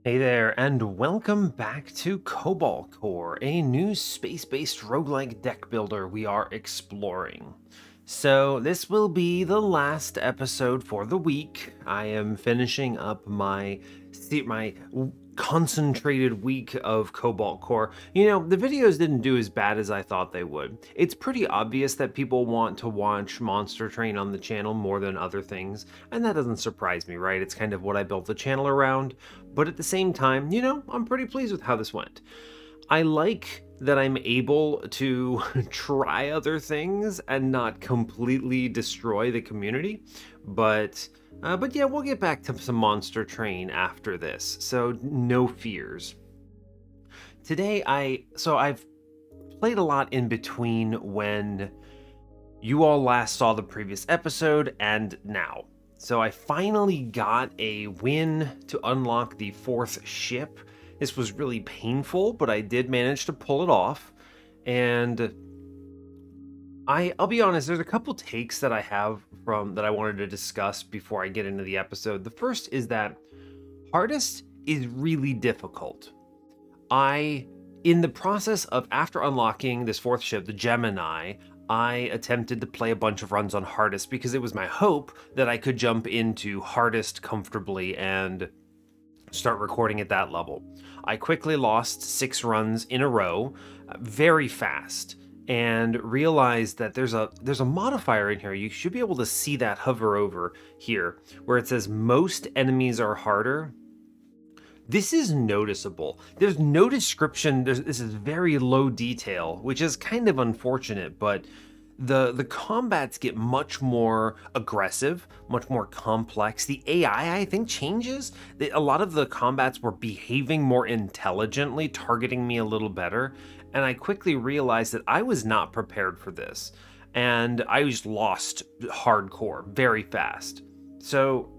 Hey there, and welcome back to Cobalt Core, a new space-based roguelike deck builder we are exploring. So this will be the last episode for the week. I am finishing up my concentrated week of Cobalt Core. You know, the videos didn't do as bad as I thought they would. It's pretty obvious that people want to watch Monster Train on the channel more than other things, and that doesn't surprise me, right? It's kind of what I built the channel around. But at the same time, you know, I'm pretty pleased with how this went. I like that I'm able to try other things and not completely destroy the community, but yeah, we'll get back to some Monster Train after this, so no fears. Today, I've played a lot in between when you all last saw the previous episode and now. So I finally got a win to unlock the 4th ship. This was really painful, but I did manage to pull it off. And I'll be honest, there's a couple takes that I have from that I wanted to discuss before I get into the episode. The first is that hardest is really difficult. In the process of after unlocking this 4th ship, the Gemini, I attempted to play a bunch of runs on hardest because it was my hope that I could jump into hardest comfortably and start recording at that level. I quickly lost 6 runs in a row, very fast, and realized that there's a modifier in here. You should be able to see that hover over here where it says most enemies are harder. This is noticeable. There's no description. This is very low detail, which is kind of unfortunate, but the combats get much more aggressive, much more complex. The AI, I think, changes. A lot of the combats were behaving more intelligently, targeting me a little better, and I quickly realized that I was not prepared for this, and I just lost hardcore very fast. So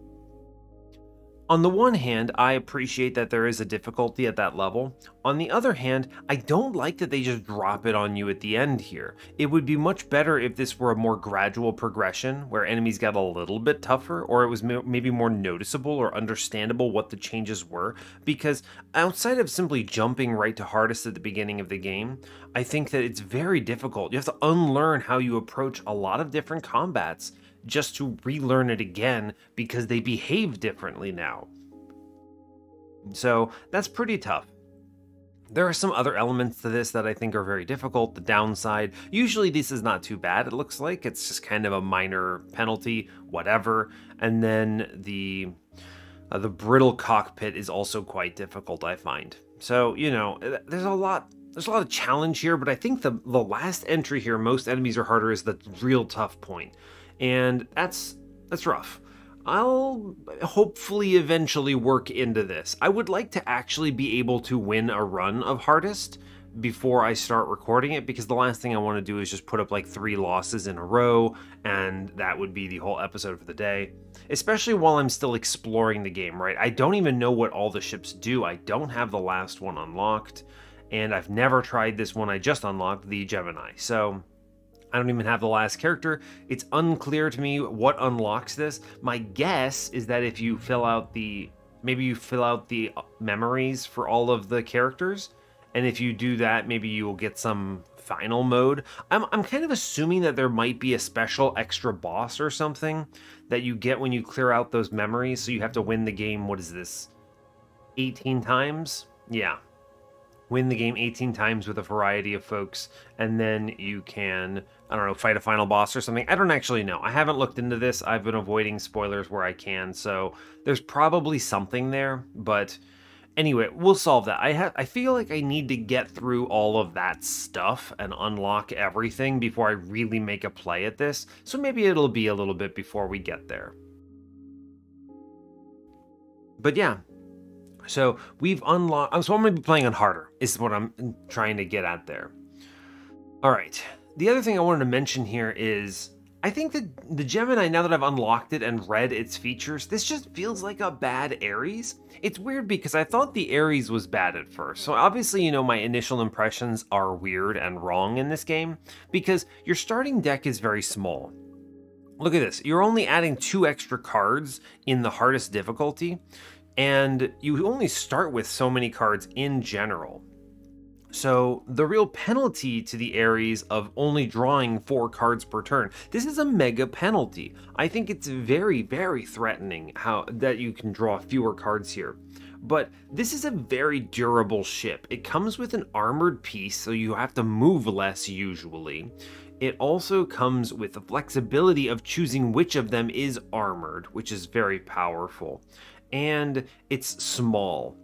on the one hand, I appreciate that there is a difficulty at that level. On the other hand, I don't like that they just drop it on you at the end here. It would be much better if this were a more gradual progression where enemies got a little bit tougher, or it was maybe more noticeable or understandable what the changes were, because outside of simply jumping right to hardest at the beginning of the game, I think that it's very difficult. You have to unlearn how you approach a lot of different combats just to relearn it again because they behave differently now. So that's pretty tough. There are some other elements to this that I think are very difficult. The downside, usually this is not too bad, it looks like. It's just kind of a minor penalty, whatever. And then the brittle cockpit is also quite difficult, I find. So, you know, there's a lot of challenge here, but I think the last entry here, most enemies are harder, is the real tough point. And that's rough. I'll hopefully eventually work into this. I would like to actually be able to win a run of hardest before I start recording it, because the last thing I want to do is just put up like 3 losses in a row, and that would be the whole episode for the day. Especially while I'm still exploring the game, right? I don't even know what all the ships do. I don't have the last one unlocked, and I've never tried this one I just unlocked, the Gemini. So I don't even have the last character. It's unclear to me what unlocks this. My guess is that if you fill out maybe you fill out the memories for all of the characters, and if you do that, maybe you will get some final mode. I'm kind of assuming that there might be a special extra boss or something that you get when you clear out those memories, so you have to win the game, what is this, 18 times? Yeah. Win the game 18 times with a variety of folks, and then you can, I don't know, fight a final boss or something. I don't actually know. I haven't looked into this. I've been avoiding spoilers where I can, so there's probably something there, but anyway, we'll solve that. I feel like I need to get through all of that stuff and unlock everything before I really make a play at this, so maybe it'll be a little bit before we get there. But yeah. So we've unlocked, so I'm going to be playing on harder, is what I'm trying to get at there. All right. The other thing I wanted to mention here is, I think that the Gemini, now that I've unlocked it and read its features, this just feels like a bad Ares. It's weird because I thought the Ares was bad at first. So obviously, you know, my initial impressions are weird and wrong in this game because your starting deck is very small. Look at this. You're only adding 2 extra cards in the hardest difficulty. and you only start with so many cards in general. So the real penalty to the Ares of only drawing 4 cards per turn, this is a mega penalty. I think it's very, very threatening how that you can draw fewer cards here. But this is a very durable ship. It comes with an armored piece, so you have to move less usually. It also comes with the flexibility of choosing which of them is armored, which is very powerful. And it's small.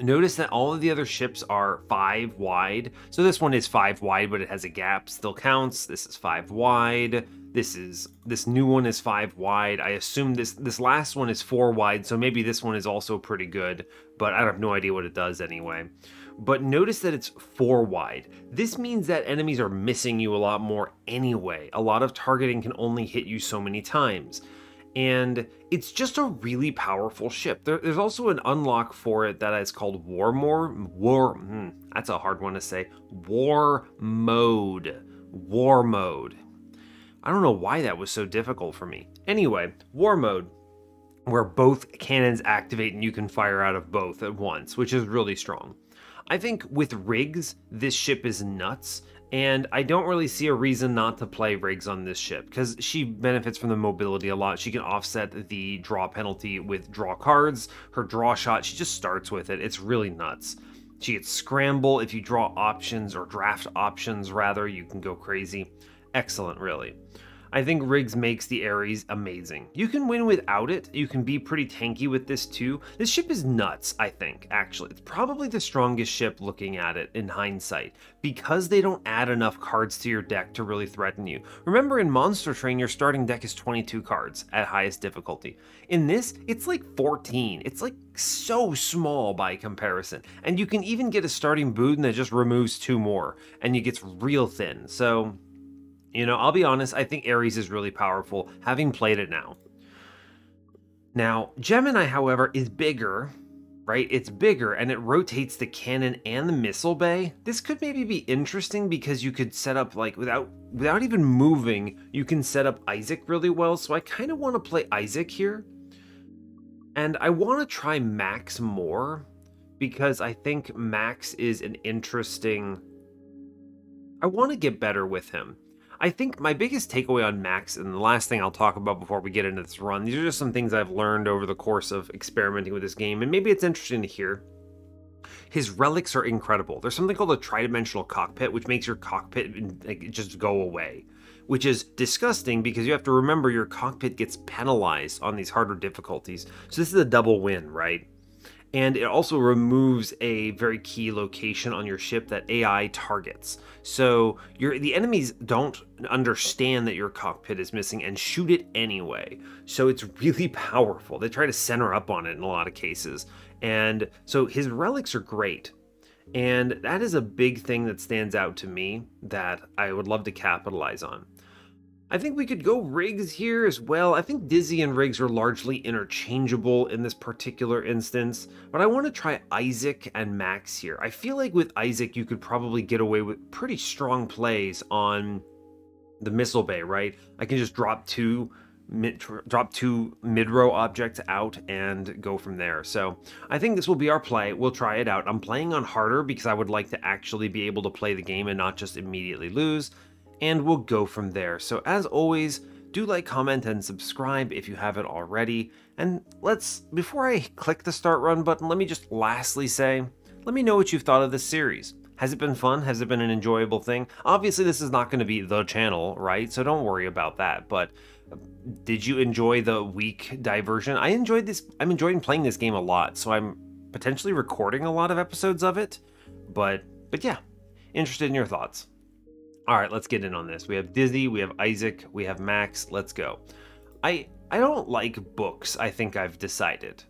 Notice that all of the other ships are 5 wide. So this one is 5 wide, but it has a gap, still counts. This is 5 wide. This new one is 5 wide. I assume this last one is 4 wide, so maybe this one is also pretty good, but I have no idea what it does anyway. But notice that it's 4 wide. This means that enemies are missing you a lot more anyway. A lot of targeting can only hit you so many times. And it's just a really powerful ship. There's also an unlock for it that is called that's a hard one to say. War Mode. War Mode. I don't know why that was so difficult for me. Anyway, War Mode, where both cannons activate and you can fire out of both at once, which is really strong. I think with Riggs, this ship is nuts. And I don't really see a reason not to play Riggs on this ship, because she benefits from the mobility a lot. She can offset the draw penalty with draw cards. Her draw shot, she just starts with it. It's really nuts. She gets scramble. If you draw options, or draft options rather, you can go crazy. Excellent, really. I think Riggs makes the Ares amazing. You can win without it. You can be pretty tanky with this too. This ship is nuts, I think, actually. It's probably the strongest ship looking at it in hindsight, because they don't add enough cards to your deck to really threaten you. Remember, in Monster Train, your starting deck is 22 cards at highest difficulty. In this, it's like 14. It's like so small by comparison. And you can even get a starting Boon that just removes 2 more, and it gets real thin. So, you know, I'll be honest, I think Ares is really powerful, having played it now. Now, Gemini, however, is bigger, right? It's bigger, and it rotates the cannon and the missile bay. This could maybe be interesting because you could set up, like, without even moving, you can set up Isaac really well, so I kind of want to play Isaac here. And I want to try Max more, because I think Max is an interesting... I want to get better with him. I think my biggest takeaway on Max, and the last thing I'll talk about before we get into this run, these are just some things I've learned over the course of experimenting with this game, and maybe it's interesting to hear. His relics are incredible. There's something called a tridimensional cockpit, which makes your cockpit like, just go away, which is disgusting because you have to remember your cockpit gets penalized on these harder difficulties. So this is a double win, right? And it also removes a very key location on your ship that AI targets. So the enemies don't understand that your cockpit is missing and shoot it anyway. So it's really powerful. They try to center up on it in a lot of cases. And so his relics are great. And that is a big thing that stands out to me that I would love to capitalize on. I think we could go Riggs here as well. I think Dizzy and Riggs are largely interchangeable in this particular instance, but I want to try Isaac and Max here. I feel like with Isaac, you could probably get away with pretty strong plays on the missile bay, right? I can just drop two mid-row objects out and go from there. So I think this will be our play. We'll try it out. I'm playing on harder because I would like to actually be able to play the game and not just immediately lose. And we'll go from there. So as always, do like, comment, and subscribe if you haven't already. And before I click the start run button, let me just lastly say, let me know what you've thought of this series. Has it been fun? Has it been an enjoyable thing? Obviously, this is not going to be the channel, right? So don't worry about that. But did you enjoy the week diversion? I enjoyed this. I'm enjoying playing this game a lot. So I'm potentially recording a lot of episodes of it. But yeah, interested in your thoughts. All right, let's get in on this. We have Dizzy, we have Isaac, we have Max. Let's go. I don't like books, I think I've decided.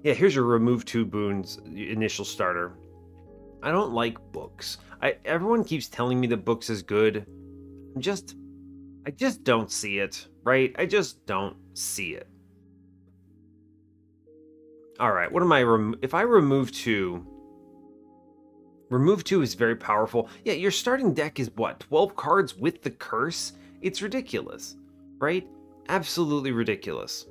Yeah, here's your remove 2 boons initial starter. I don't like books. Everyone keeps telling me that books is good. I just don't see it, right? I just don't see it. All right, what am I if I remove 2, remove 2 is very powerful. Yeah, your starting deck is what, 12 cards with the curse? It's ridiculous, right? Absolutely ridiculous.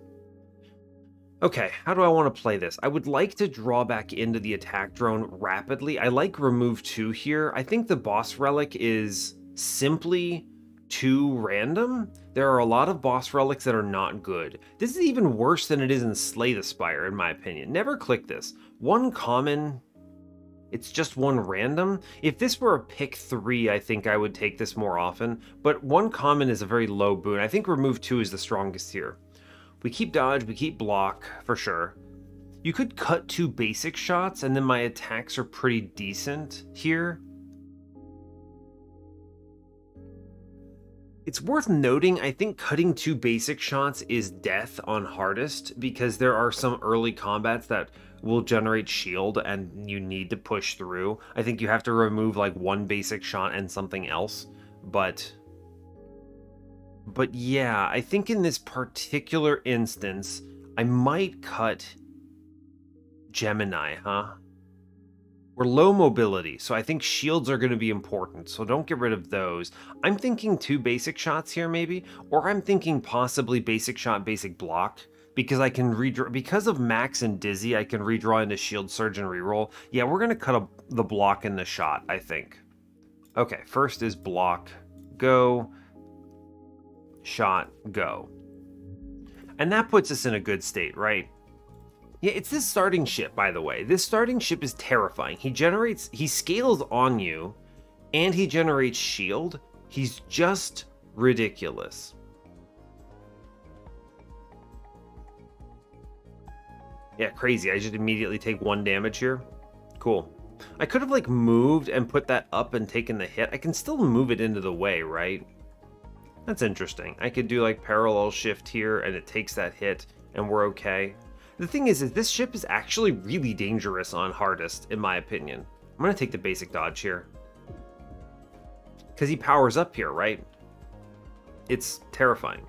Okay, how do I want to play this? I would like to draw back into the attack drone rapidly. I like remove 2 here. I think the boss relic is simply too random. There are a lot of boss relics that are not good. This is even worse than it is in Slay the Spire, in my opinion. Never click this. One common, it's just one random. If this were a pick 3, I think I would take this more often, but one common is a very low boon. I think remove 2 is the strongest here. We keep dodge, we keep block, for sure. You could cut 2 basic shots, and then my attacks are pretty decent here. It's worth noting, I think cutting 2 basic shots is death on hardest, because there are some early combats that will generate shield, and you need to push through. I think you have to remove like 1 basic shot and something else, But yeah, I think in this particular instance, I might cut Gemini, huh? We're low mobility, so I think shields are going to be important, so don't get rid of those. I'm thinking 2 basic shots here, maybe, or I'm thinking possibly basic shot, basic block, because I can redraw, because of Max and Dizzy, I can redraw into shield surge and reroll. Yeah, we're going to cut the block and the shot, I think. Okay, first is block, go, shot, go. And that puts us in a good state, right? Yeah, it's this starting ship, by the way. This starting ship is terrifying. He scales on you, and he generates shield. He's just ridiculous. Yeah, crazy. I just immediately take 1 damage here. Cool. I could have, like, moved and put that up and taken the hit. I can still move it into the way, right? That's interesting. I could do, like, parallel shift here, and it takes that hit, and we're okay. The thing is this ship is actually really dangerous on hardest, in my opinion. I'm going to take the basic dodge here. Because he powers up here, right? It's terrifying.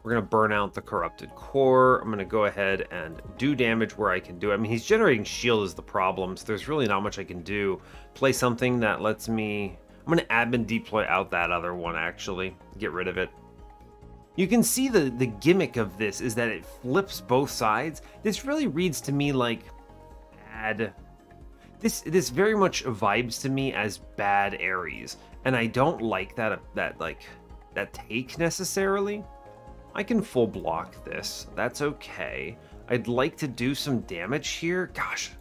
We're going to burn out the corrupted core. I'm going to go ahead and do damage where I can do it. I mean, he's generating shield is the problem, so there's really not much I can do. Play something that lets me... I'm going to admin deploy out that other one, actually. Get rid of it. You can see the gimmick of this is that it flips both sides. This really reads to me like bad. This very much vibes to me as bad Ares, and I don't like that take necessarily. I can full block this. That's okay. I'd like to do some damage here. Gosh.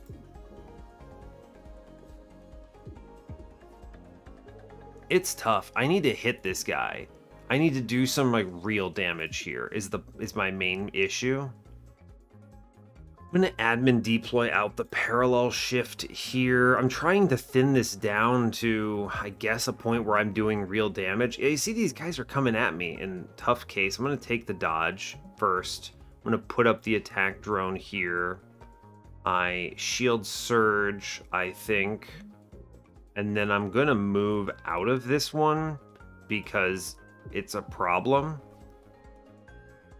It's tough. I need to hit this guy. I need to do some like real damage here is my main issue. I'm gonna admin deploy out the parallel shift here. I'm trying to thin this down to, I guess, a point where I'm doing real damage. Yeah, you see these guys are coming at me in tough case. I'm gonna take the dodge first. I'm gonna put up the attack drone here. I shield surge, I think. And then I'm gonna move out of this one because it's a problem.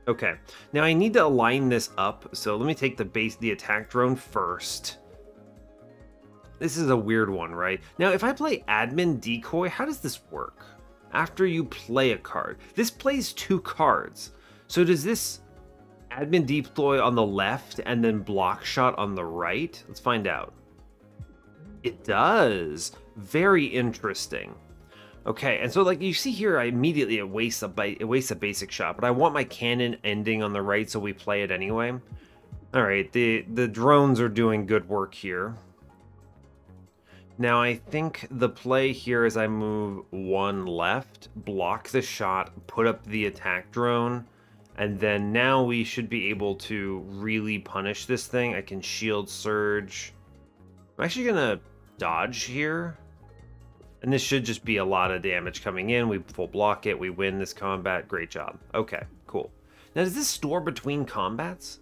Okay, now I need to align this up, so let me take the attack drone first. This is a weird one, right? Now, if I play admin decoy, how does this work? After you play a card. This plays 2 cards. So does this admin deploy on the left and then block shot on the right? Let's find out. It does. Very interesting. Okay, and so like you see here, it wastes a basic shot, but I want my cannon ending on the right, so we play it anyway. All right, the drones are doing good work here. Now I think the play here is I move 1 left, block the shot, put up the attack drone, and then now we should be able to really punish this thing. I can shield surge. I'm actually gonna dodge here. And this should just be a lot of damage coming in. We full block it. We win this combat. Great job. Okay, cool. Now, does this store between combats?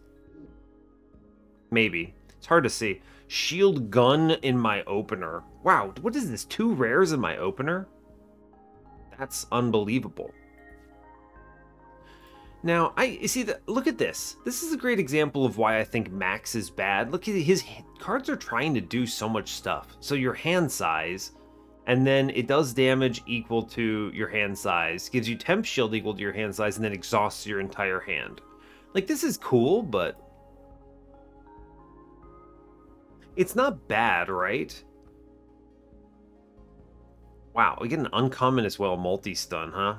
Maybe. It's hard to see. Shield gun in my opener. Wow, what is this? 2 rares in my opener? That's unbelievable. Now, look at this. This is a great example of why I think Max is bad. Look at his cards are trying to do so much stuff. So your hand size... And then it does damage equal to your hand size, gives you temp shield equal to your hand size, and then exhausts your entire hand. Like, this is cool, but It's not bad, right? Wow, we get an uncommon as well, multi-stun, huh?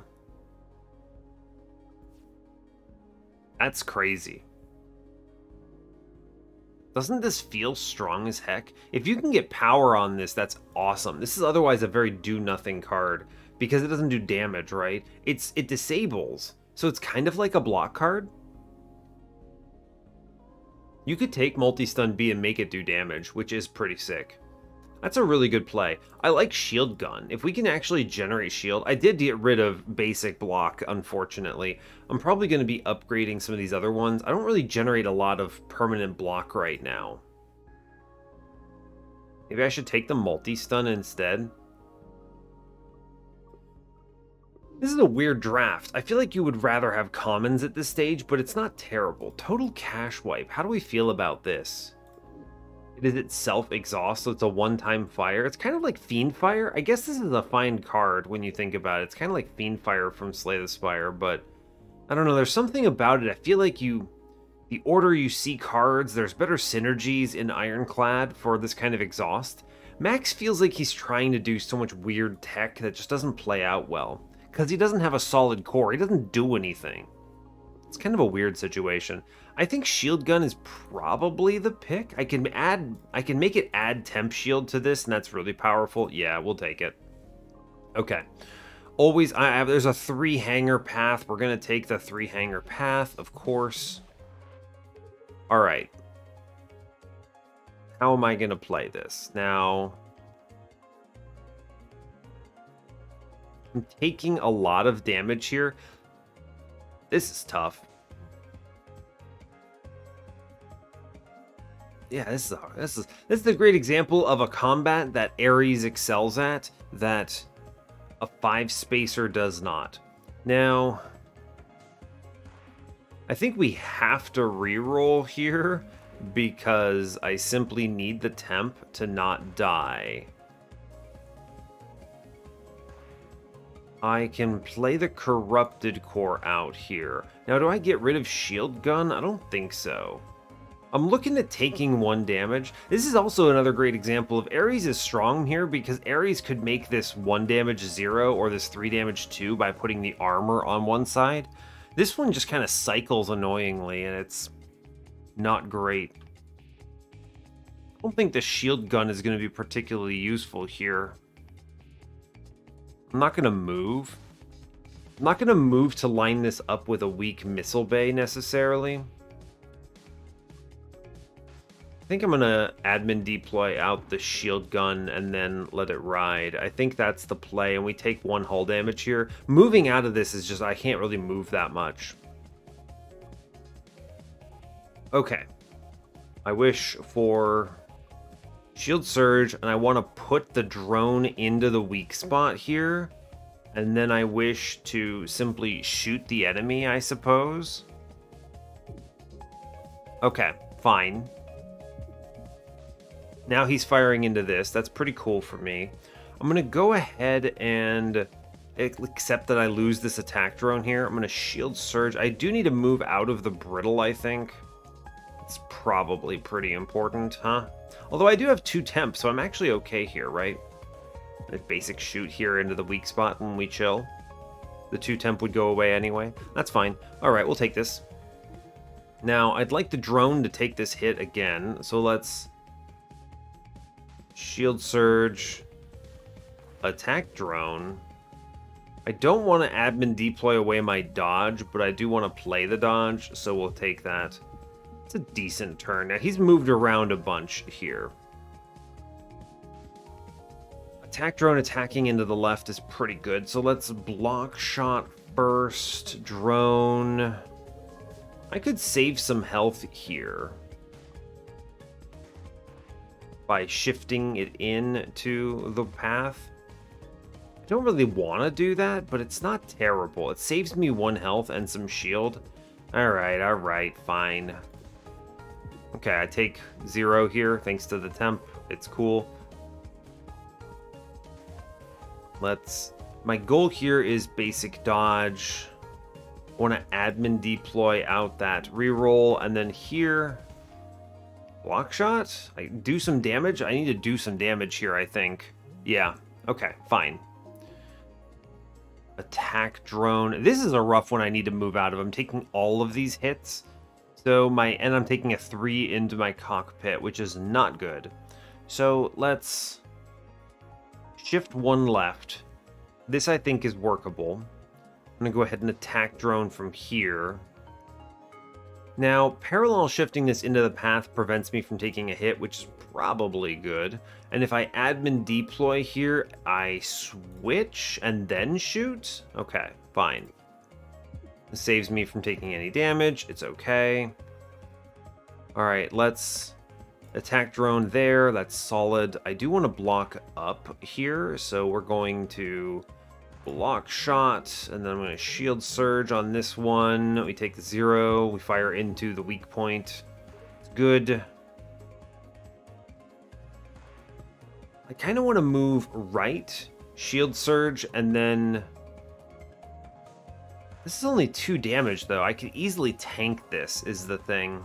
That's crazy. Doesn't this feel strong as heck? If you can get power on this, that's awesome. This is otherwise a very do-nothing card because it doesn't do damage, right? It disables, so it's kind of like a block card. You could take multi-stun B and make it do damage, which is pretty sick. That's a really good play. I like Shield Gun. If we can actually generate shield, I did get rid of basic block, unfortunately. I'm probably going to be upgrading some of these other ones. I don't really generate a lot of permanent block right now. Maybe I should take the multi-stun instead. This is a weird draft. I feel like you would rather have commons at this stage, but it's not terrible. Total Cash Wipe. How do we feel about this? It is itself exhaust, so it's a one-time fire. It's kind of like Fiend Fire. I guess this is a fine card when you think about it. It's kind of like Fiend Fire from Slay the Spire, but I don't know. There's something about it. I feel like the order you see cards, there's better synergies in Ironclad for this kind of exhaust. Max feels like he's trying to do so much weird tech that just doesn't play out well, because he doesn't have a solid core. He doesn't do anything. It's kind of a weird situation. I think Shield Gun is probably the pick. I can make it add temp shield to this, and that's really powerful. Yeah, we'll take it. Okay. Always, there's a 3-hanger path. We're gonna take the 3-hanger path, of course. All right. How am I gonna play this now? I'm taking a lot of damage here. This is tough. Yeah, this is a great example of a combat that Ares excels at that a 5-spacer does not. Now, I think we have to reroll here because I simply need the temp to not die. I can play the Corrupted Core out here. Now, do I get rid of Shield Gun? I don't think so. I'm looking at taking 1 damage. This is also another great example of Ares is strong here because Ares could make this 1 damage 0 or this 3 damage 2 by putting the armor on one side. This one just kind of cycles annoyingly and it's not great. I don't think the Shield Gun is going to be particularly useful here. I'm not going to move. I'm not going to move to line this up with a weak missile bay necessarily. I think I'm going to admin deploy out the Shield Gun and then let it ride. I think that's the play, and we take 1 hull damage here. Moving out of this is just, I can't really move that much. Okay. I wish for Shield Surge, and I want to put the drone into the weak spot here. And then I wish to simply shoot the enemy, I suppose. Okay, fine. Now he's firing into this. That's pretty cool for me. I'm going to go ahead and accept that I lose this attack drone here. I'm going to Shield Surge. I do need to move out of the brittle, I think. It's probably pretty important, huh? Although I do have 2 temps, so I'm actually okay here, right? A basic shoot here into the weak spot when we chill. The 2 temp would go away anyway. That's fine. All right, we'll take this. Now, I'd like the drone to take this hit again, so let's Shield Surge, attack drone. I don't want to admin deploy away my dodge, but I do want to play the dodge, so we'll take that. It's a decent turn. Now, he's moved around a bunch here. Attack drone attacking into the left is pretty good, so let's block shot first. Drone. I could save some health here by shifting it into the path. I don't really want to do that, but it's not terrible. It saves me 1 health and some shield. Alright, fine. Okay, I take 0 here thanks to the temp. It's cool. My goal here is basic dodge. I want to admin deploy out that reroll, and then here Block shot? I do some damage? I need to do some damage here, I think. Yeah. Okay, fine. Attack drone. This is a rough one I need to move out of. I'm taking all of these hits. And I'm taking a 3 into my cockpit, which is not good. So let's shift 1 left. This I think is workable. I'm going to go ahead and attack drone from here. Now, parallel shifting this into the path prevents me from taking a hit, which is probably good. And if I admin deploy here, I switch and then shoot? Okay, fine. This saves me from taking any damage. It's okay. Alright, let's attack drone there. That's solid. I do want to block up here, so we're going to block shot, and then I'm going to shield surge on this one. We take the 0, we fire into the weak point. It's good. I kind of want to move right, shield surge, and then... This is only 2 damage, though. I could easily tank this, is the thing.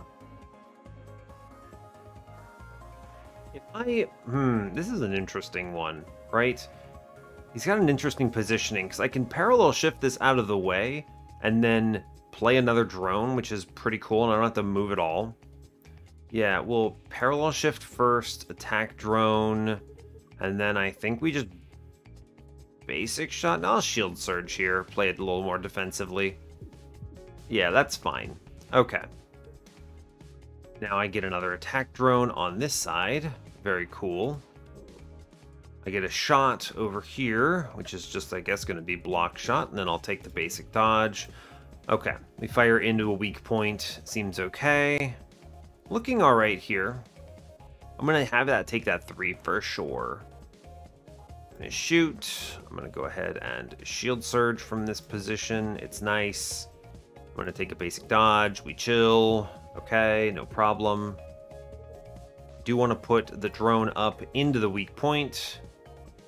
If I... this is an interesting one, right? He's got an interesting positioning, because I can parallel shift this out of the way, and then play another drone, which is pretty cool, and I don't have to move at all. Yeah, we'll parallel shift first, attack drone, and then I think we just basic shot. No, I'll shield surge here, play it a little more defensively. Yeah, that's fine. Okay. Now I get another attack drone on this side. Very cool. I get a shot over here, which is just, I guess, going to be block shot, and then I'll take the basic dodge. Okay, we fire into a weak point. Seems okay. Looking all right here. I'm going to have that take that 3 for sure. I'm going to shoot. I'm going to go ahead and shield surge from this position. It's nice. I'm going to take a basic dodge. We chill. Okay, no problem. Do want to put the drone up into the weak point.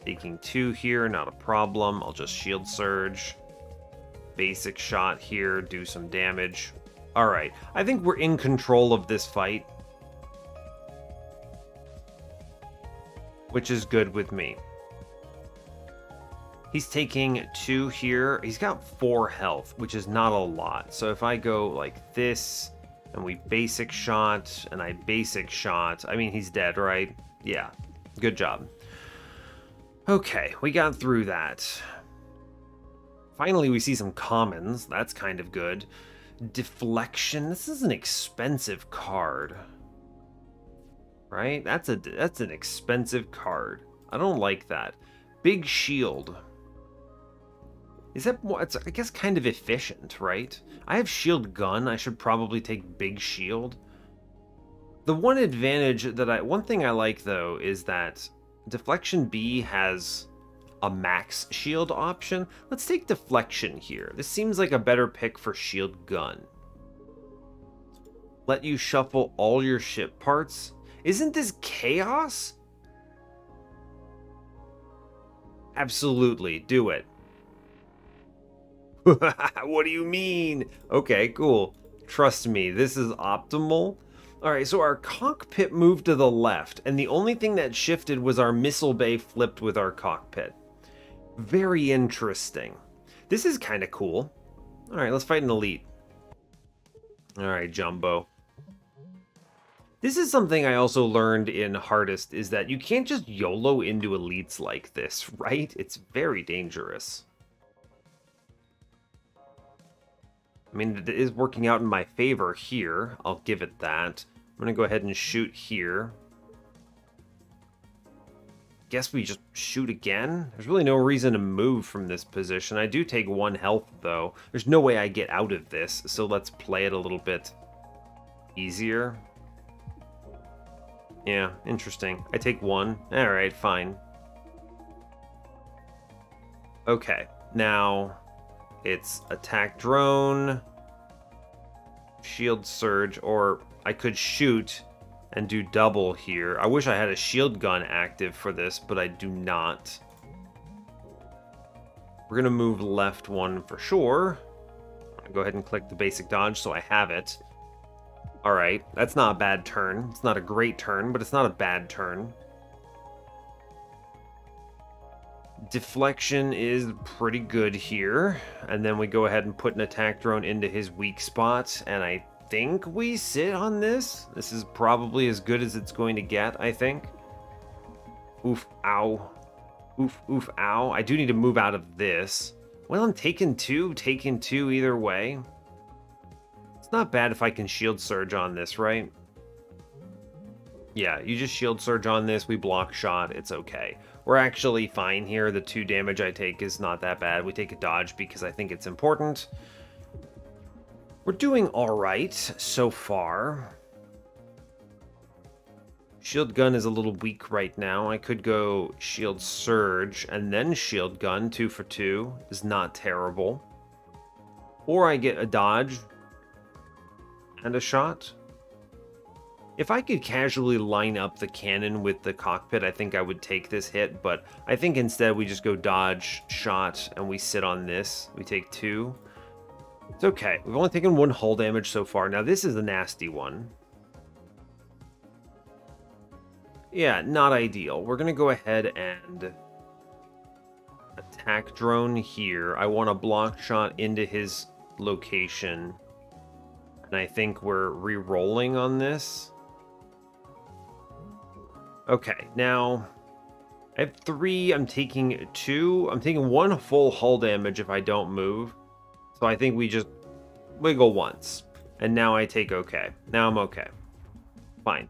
Taking 2 here, not a problem. I'll just shield surge. Basic shot here, do some damage. Alright, I think we're in control of this fight. Which is good with me. He's taking 2 here. He's got 4 health, which is not a lot. So if I go like this, and we basic shot, and I basic shot, I mean, he's dead, right? Yeah, good job. Okay, we got through that. Finally, we see some commons. That's kind of good. Deflection. This is an expensive card. Right? That's an expensive card. I don't like that. Big shield. Is that more? It's, I guess, kind of efficient, right? I have shield gun. I should probably take big shield. The one advantage that one thing I like, though, is that Deflection B has a max shield option. Let's take Deflection here. This seems like a better pick for shield gun. Let you shuffle all your ship parts. Isn't this chaos? Absolutely, do it. What do you mean? Okay, cool. Trust me, this is optimal. Alright, so our cockpit moved to the left, and the only thing that shifted was our missile bay flipped with our cockpit. Very interesting. This is kind of cool. Alright, let's fight an elite. Alright, Jumbo. This is something I also learned in Hardest, is that you can't just YOLO into elites like this, right? It's very dangerous. I mean, it is working out in my favor here. I'll give it that. I'm going to go ahead and shoot here. Guess we just shoot again? There's really no reason to move from this position. I do take 1 health, though. There's no way I get out of this, so let's play it a little bit easier. Yeah, interesting. I take 1. Alright, fine. Okay, now it's attack drone, shield surge, or I could shoot and do double here. I wish I had a shield gun active for this, but I do not. We're going to move left 1 for sure. I'll go ahead and click the basic dodge so I have it. All right, that's not a bad turn. It's not a great turn, but it's not a bad turn. Deflection is pretty good here. And then we go ahead and put an attack drone into his weak spot. And I think we sit on this. This is probably as good as it's going to get, I think. Oof, ow. Oof, oof, ow. I do need to move out of this. Well, I'm taking two either way. It's not bad if I can shield surge on this, right? Yeah, you just shield surge on this, we block shot, it's okay. We're actually fine here. The 2 damage I take is not that bad. We take a dodge because I think it's important. We're doing alright so far. Shield gun is a little weak right now. I could go shield surge and then shield gun, 2 for 2. Is not terrible. Or I get a dodge and a shot. If I could casually line up the cannon with the cockpit, I think I would take this hit, but I think instead we just go dodge, shot, and we sit on this. We take 2. It's okay. We've only taken 1 hull damage so far. Now this is a nasty one. Yeah, not ideal. We're going to go ahead and attack drone here. I want a block shot into his location. And I think we're re-rolling on this. Okay, now I have 3. I'm taking 2. I'm taking 1 full hull damage if I don't move. So I think we just wiggle once. And now I take okay. Now I'm okay. Fine.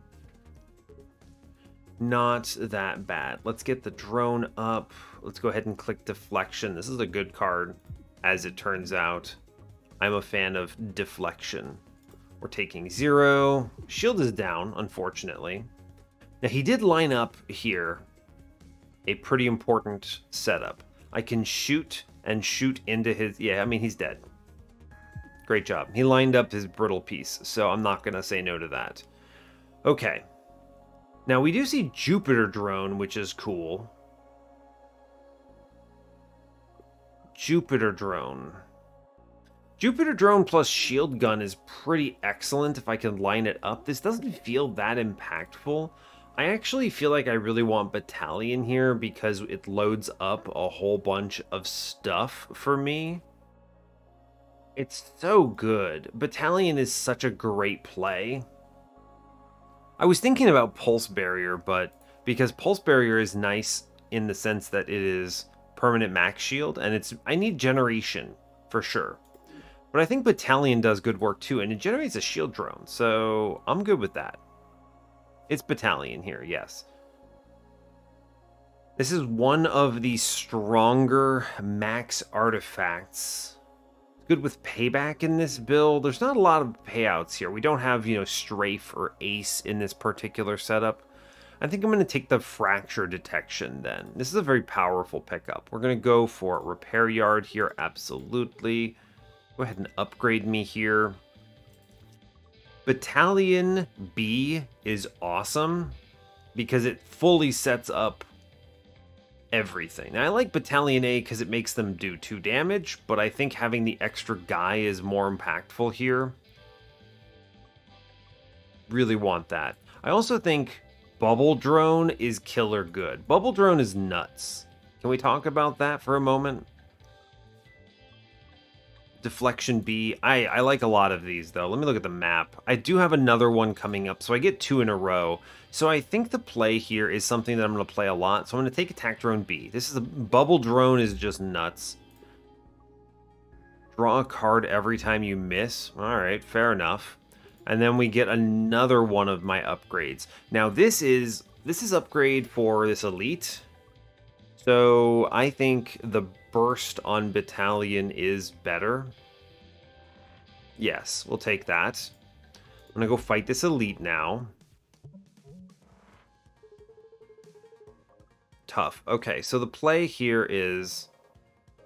Not that bad. Let's get the drone up. Let's go ahead and click deflection. This is a good card, as it turns out. I'm a fan of deflection. We're taking 0. Shield is down, unfortunately. Now, he did line up here a pretty important setup. I can shoot and shoot into his... Yeah, I mean, he's dead. Great job. He lined up his brittle piece, so I'm not going to say no to that. Okay. Now, we do see Jupiter drone, which is cool. Jupiter drone. Jupiter drone plus shield gun is pretty excellent if I can line it up. This doesn't feel that impactful. I actually feel like I really want Battalion here because it loads up a whole bunch of stuff for me. It's so good. Battalion is such a great play. I was thinking about Pulse Barrier, but because Pulse Barrier is nice in the sense that it is permanent max shield, and I need generation for sure. But I think Battalion does good work too, and it generates a shield drone, so I'm good with that. It's Battalion here, yes. This is one of the stronger max artifacts. Good with payback in this build. There's not a lot of payouts here. We don't have, strafe or ace in this particular setup. I think I'm going to take the fracture detection then. This is a very powerful pickup. We're going to go for repair yard here, absolutely. Go ahead and upgrade me here. Battalion B is awesome because it fully sets up everything. Now, I like Battalion A because it makes them do 2 damage, but I think having the extra guy is more impactful here. Really want that. I also think Bubble Drone is killer good. Bubble Drone is nuts. Can we talk about that for a moment? Deflection B. I like a lot of these, though. Let me look at the map. I do have another one coming up, so I get 2 in a row. So I think the play here is something that I'm going to play a lot. So I'm going to take Attack Drone B. This is a Bubble Drone is just nuts. Draw a card every time you miss. All right, fair enough. And then we get another one of my upgrades. Now this is upgrade for this elite. So I think the burst on Battalion is better. Yes, we'll take that. I'm gonna go fight this elite now. Tough. Okay, so the play here is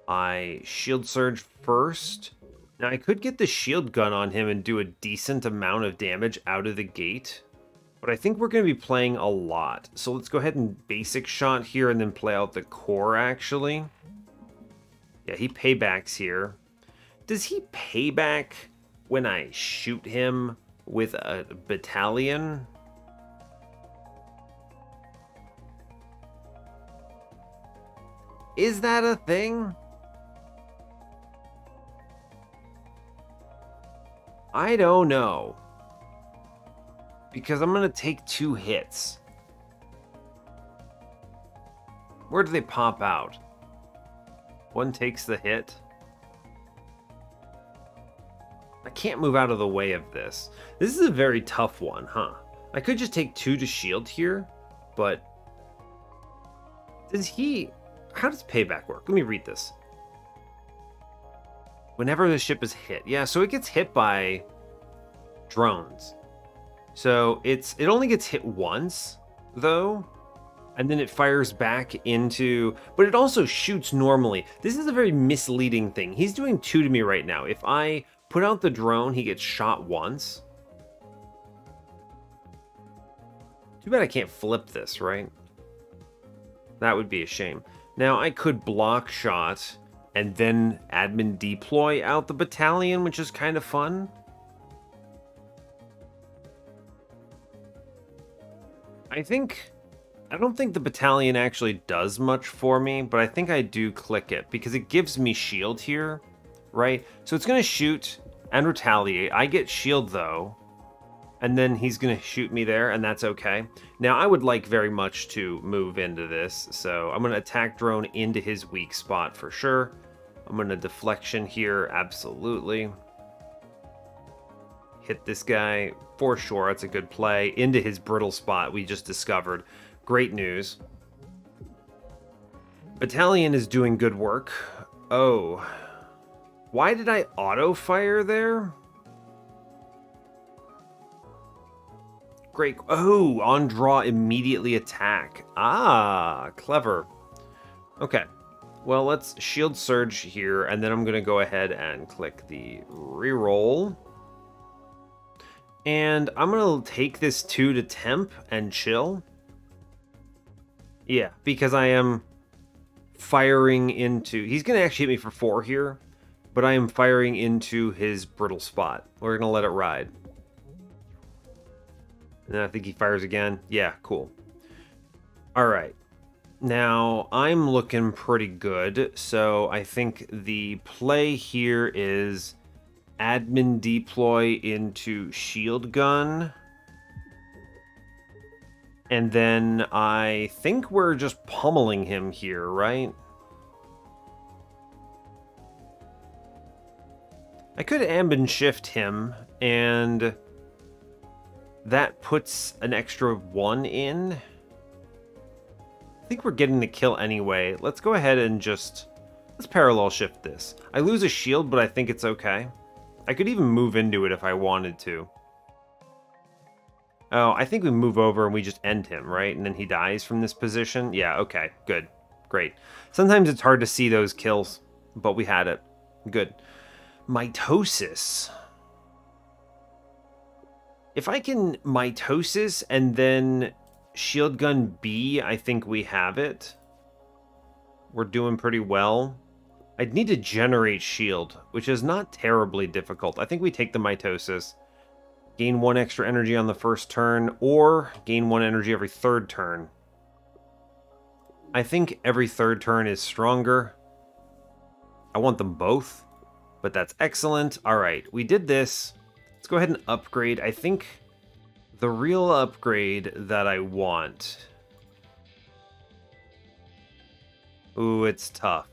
I shield surge first. Now I could get the shield gun on him and do a decent amount of damage out of the gate. But I think we're going to be playing a lot. So let's go ahead and basic shot here and then play out the core, actually. Yeah, he paybacks here. Does he payback when I shoot him with a battalion. Is that a thing? I don't know. Because I'm going to take 2 hits. Where do they pop out? One takes the hit. I can't move out of the way of this. This is a very tough one, huh? I could just take 2 to shield here, but... Does he... How does payback work? Let me read this. Whenever the ship is hit. Yeah, so it gets hit by drones. So it only gets hit once, though. And then it fires back into... But it also shoots normally. This is a very misleading thing. He's doing 2 to me right now. If I put out the drone, he gets shot once. Too bad I can't flip this, right? That would be a shame. Now, I could block shot and then admin deploy out the battalion, which is kind of fun. I don't think the battalion actually does much for me, but I think I do click it because it gives me shield here, right? So it's going to shoot and retaliate. I get shield though, and then he's going to shoot me there, and that's okay. Now, I would like very much to move into this, so I'm going to attack drone into his weak spot for sure. I'm going to deflection here, absolutely. Hit this guy for sure. That's a good play. Into his brittle spot we just discovered. Great news. Battalion is doing good work. Oh. Why did I auto-fire there? Great. Oh, on draw, immediately attack. Ah, clever. Okay. Well, let's shield surge here, and then I'm going to go ahead and click the reroll. And I'm going to take this 2 to temp and chill. Yeah, because I am firing into... He's going to actually hit me for 4 here, but I am firing into his brittle spot. We're going to let it ride. And then I think he fires again. Yeah, cool. All right. Now, I'm looking pretty good, so I think the play here is admin deploy into shield gun. And then I think we're just pummeling him here, right? I could ambin shift him, and that puts an extra 1 in. I think we're getting the kill anyway. Let's go ahead and just... Let's parallel shift this. I lose a shield, but I think it's okay. I could even move into it if I wanted to. Oh, I think we move over and we just end him, right? And then he dies from this position. Yeah, okay, good. Great. Sometimes it's hard to see those kills, but we had it. Good. Mitosis. If I can mitosis and then shield gun B, I think we have it. We're doing pretty well. I'd need to generate shield, which is not terribly difficult. I think we take the mitosis. Gain 1 extra energy on the first turn, or gain 1 energy every 3rd turn. I think every 3rd turn is stronger. I want them both, but that's excellent. All right, we did this. Let's go ahead and upgrade. I think the real upgrade that I want... Ooh, it's tough.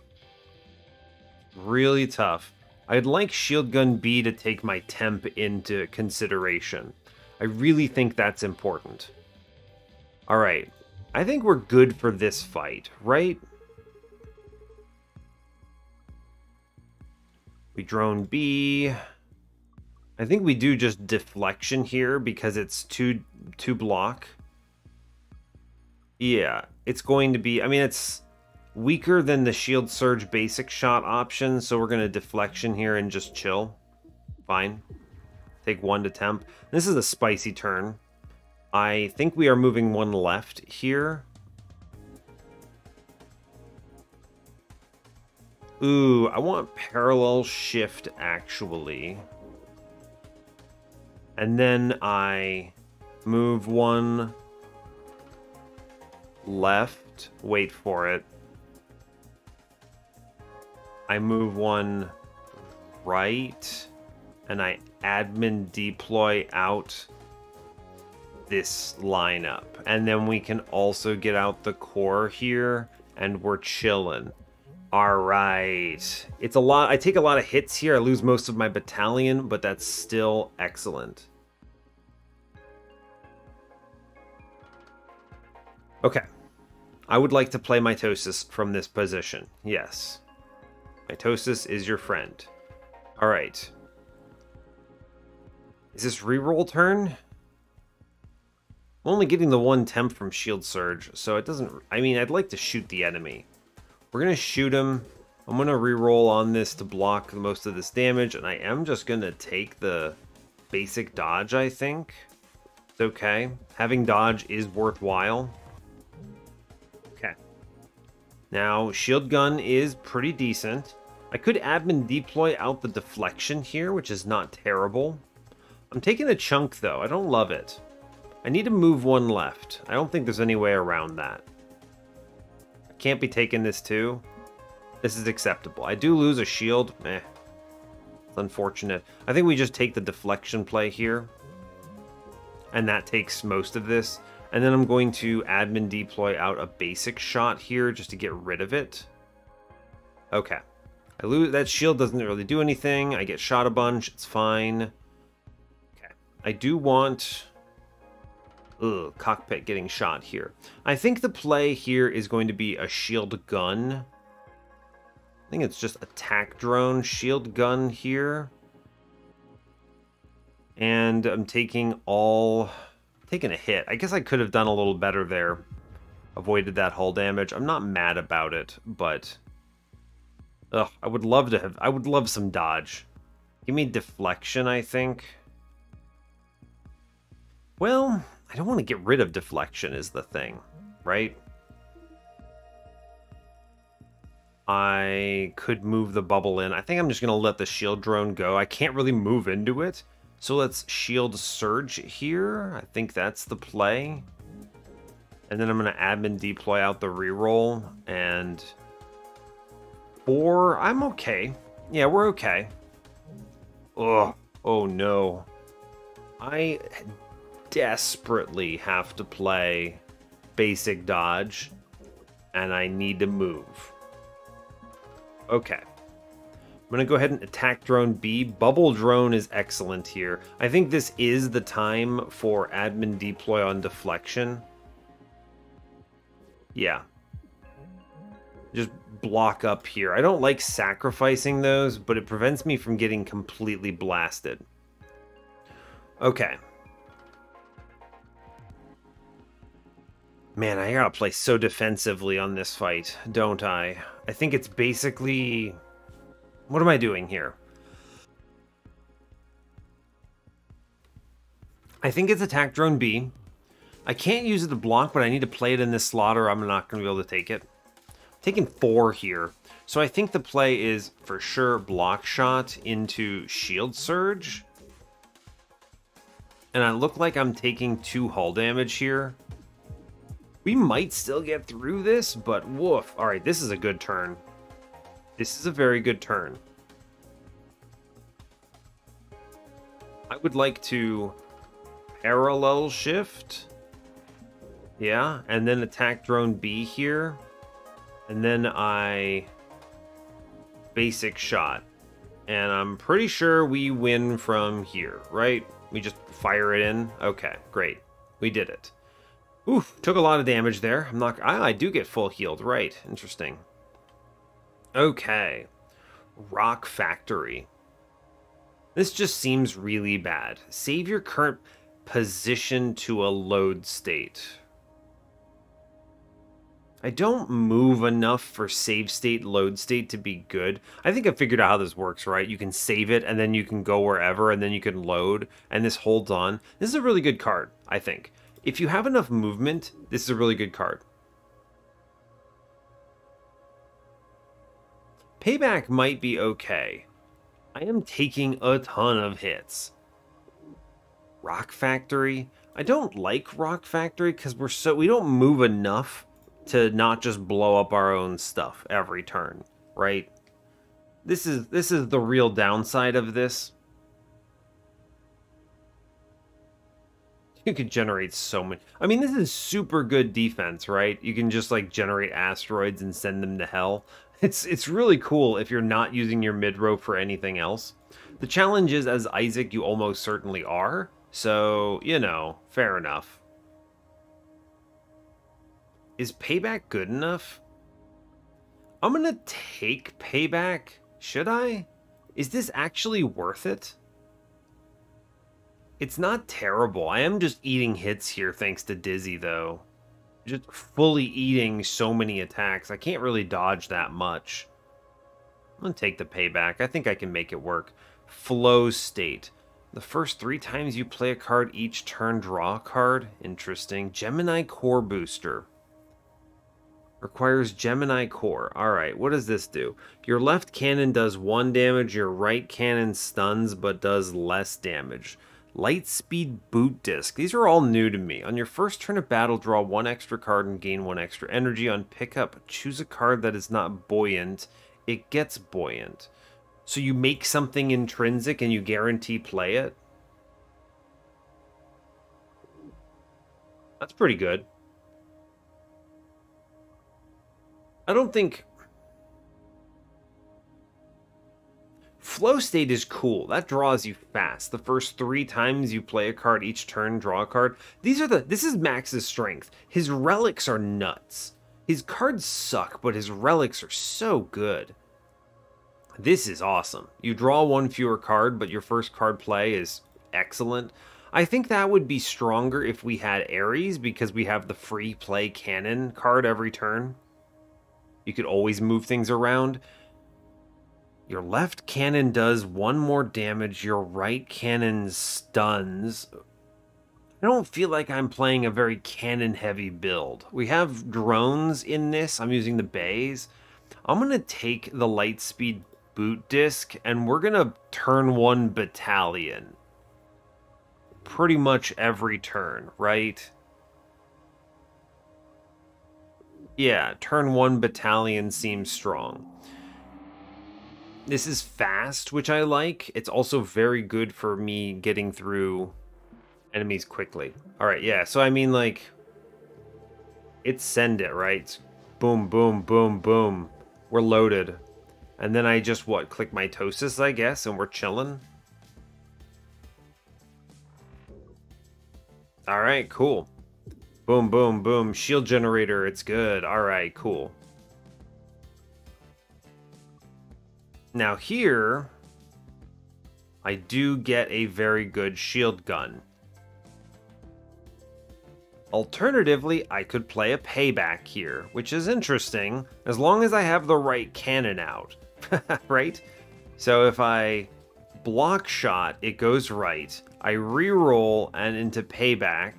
Really tough. I'd like shield gun B to take my temp into consideration. I really think that's important. All right. I think we're good for this fight, right? We drone B. I think we do just deflection here because it's two block. Yeah, it's going to be... I mean, it's weaker than the shield surge basic shot option, so we're going to deflection here and just chill. Fine. Take 1 to temp. This is a spicy turn. I think we are moving 1 left here. Ooh, I want parallel shift, actually. And then I move one left. Wait for it. I move one right. And I admin deploy out this lineup. And then we can also get out the core here. And we're chilling. All right. It's a lot. I take a lot of hits here. I lose most of my battalion, but that's still excellent. Okay. I would like to play Mitosis from this position. Yes. Mitosis is your friend. All right. Is this reroll turn? I'm only getting the one temp from Shield Surge, so it doesn't... I mean, I'd like to shoot the enemy. We're going to shoot him. I'm going to reroll on this to block most of this damage, and I am just going to take the basic dodge, I think. It's okay. Having dodge is worthwhile. Okay. Now, Shield Gun is pretty decent. I could admin deploy out the deflection here, which is not terrible. I'm taking a chunk, though. I don't love it. I need to move one left. I don't think there's any way around that. I can't be taking this too. This is acceptable. I do lose a shield. It's unfortunate. I think we just take the deflection play here. And that takes most of this. And then I'm going to admin deploy out a basic shot here just to get rid of it. Okay. I lose that shield, doesn't really do anything. I get shot a bunch. It's fine. Okay. I do want... Ugh, cockpit getting shot here. I think the play here is going to be a shield gun. I think it's just attack drone, shield gun here. And I'm taking a hit. I guess I could have done a little better there. Avoided that hull damage. I'm not mad about it, but... Ugh, I would love some dodge. Give me deflection, I think. Well... I don't want to get rid of deflection is the thing, right? I could move the bubble in. I think I'm just going to let the shield drone go. I can't really move into it. So let's shield surge here. I think that's the play. And then I'm going to admin deploy out the reroll. And... Or I'm okay. Yeah, we're okay. Ugh. Oh no. I... desperately have to play basic dodge, and I need to move. Okay. I'm going to go ahead and attack drone B. Bubble drone is excellent here. I think this is the time for admin deploy on deflection. Yeah. Just block up here. I don't like sacrificing those, but it prevents me from getting completely blasted. Okay. Man, I gotta play so defensively on this fight, don't I? I think it's basically... What am I doing here? I think it's attack drone B. I can't use it to block, but I need to play it in this slot or I'm not going to be able to take it. I'm taking 4 here. So I think the play is for sure block shot into shield surge. And I look like I'm taking 2 hull damage here. We might still get through this, but woof. All right, this is a good turn. This is a very good turn. I would like to parallel shift. Yeah, and then attack drone B here. And then I basic shot. And I'm pretty sure we win from here, right? We just fire it in. Okay, great. We did it. Oof, took a lot of damage there. I do get full healed, right. Interesting. Okay. Rock Factory. This just seems really bad. Save your current position to a load state. I don't move enough for save state, load state to be good. I think I figured out how this works, right? You can save it, and then you can go wherever, and then you can load, and this holds on. This is a really good card, I think. If you have enough movement, this is a really good card. Payback might be okay. I am taking a ton of hits. Rock Factory. I don't like Rock Factory because we don't move enough to not just blow up our own stuff every turn, right? This is the real downside of this. You could generate so many. I mean, this is super good defense, right? You can just like generate asteroids and send them to hell. It's really cool if you're not using your mid-row for anything else. The challenge is, as Isaac, you almost certainly are. So, you know, fair enough. Is payback good enough? I'm gonna take payback. Should I? Is this actually worth it? It's not terrible. I am just eating hits here thanks to Dizzy, though. Just fully eating so many attacks. I can't really dodge that much. I'm going to take the payback. I think I can make it work. Flow state. The first 3 times you play a card each turn, draw a card. Interesting. Gemini Core booster. Requires Gemini Core. Alright, what does this do? Your left cannon does 1 damage. Your right cannon stuns but does less damage. Lightspeed Boot Disc. These are all new to me. On your first turn of battle, draw 1 extra card and gain 1 extra energy. On pickup, choose a card that is not buoyant. It gets buoyant. So you make something intrinsic and you guarantee play it? That's pretty good. I don't think... Flow state is cool. That draws you fast. The first 3 times you play a card each turn, draw a card. This is Max's strength. His relics are nuts. His cards suck, but his relics are so good. This is awesome. You draw 1 fewer card, but your first card play is excellent. I think that would be stronger if we had Ares, because we have the free play cannon card every turn. You could always move things around. Your left cannon does 1 more damage. Your right cannon stuns. I don't feel like I'm playing a very cannon-heavy build. We have drones in this. I'm using the bays. I'm going to take the Lightspeed Boot Disc, and we're going to turn 1 battalion. Pretty much every turn, right? Yeah, turn 1 battalion seems strong. This is fast, which I like. It's also very good for me getting through enemies quickly. Alright, yeah, so I mean, like, it's send it, right? Boom, boom, boom, boom. We're loaded. And then I just, what, click mitosis, I guess, and we're chilling? Alright, cool. Boom, boom, boom. Shield generator, it's good. Alright, cool. Now here, I do get a very good shield gun. Alternatively, I could play a payback here, which is interesting, as long as I have the right cannon out, right? So if I block shot, it goes right. I reroll and into payback,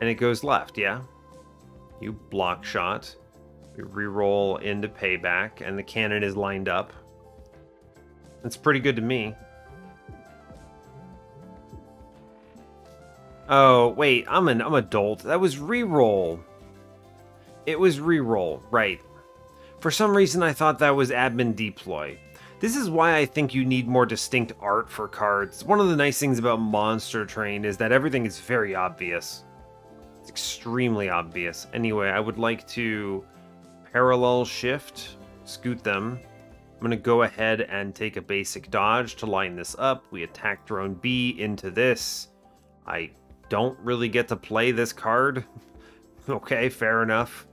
and it goes left, yeah? You block shot. We reroll into payback, and the cannon is lined up. That's pretty good to me. Oh, wait, I'm a dolt. That was reroll. It was reroll, right. For some reason, I thought that was admin deploy. This is why I think you need more distinct art for cards. One of the nice things about Monster Train is that everything is very obvious. It's extremely obvious. Anyway, I would like to parallel shift, scoot them. I'm going to go ahead and take a basic dodge to line this up. We attack drone B into this. I don't really get to play this card. Okay, fair enough.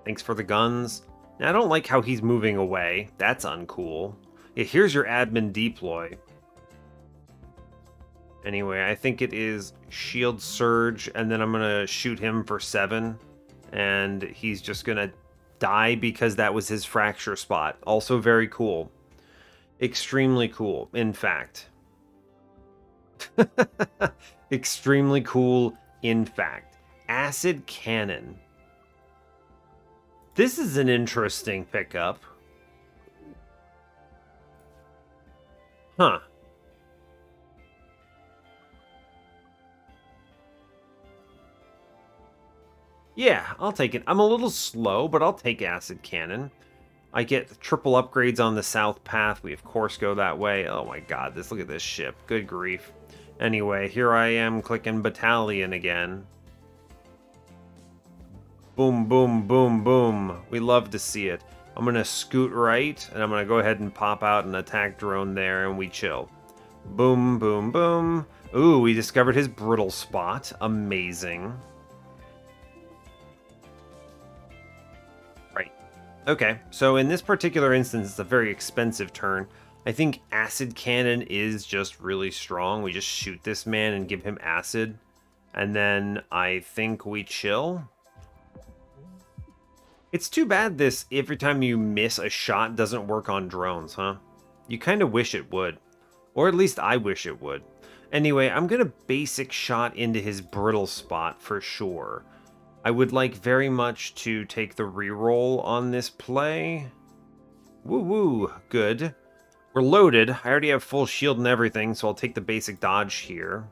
Thanks for the guns. Now, I don't like how he's moving away. That's uncool. Yeah, here's your admin deploy. Anyway, I think it is Shield Surge, and then I'm going to shoot him for 7. And he's just going to die because that was his fracture spot. Also very cool. Extremely cool, in fact. Extremely cool, in fact. Acid Cannon. This is an interesting pickup. Huh. Yeah, I'll take it. I'm a little slow, but I'll take Acid Cannon. I get triple upgrades on the south path. We, of course, go that way. Oh my god, look at this ship. Good grief. Anyway, here I am clicking Battalion again. Boom, boom, boom, boom. We love to see it. I'm going to scoot right, and I'm going to go ahead and pop out an attack drone there, and we chill. Boom, boom, boom. Ooh, we discovered his brittle spot. Amazing. Right. Okay, so in this particular instance, it's a very expensive turn. I think Acid Cannon is just really strong. We just shoot this man and give him acid. And then I think we chill. It's too bad this every time you miss a shot doesn't work on drones, huh? You kind of wish it would. Or at least I wish it would. Anyway, I'm going to basic shot into his brittle spot for sure. I would like very much to take the reroll on this play. Woo-woo, good. We're loaded. I already have full shield and everything, so I'll take the basic dodge here.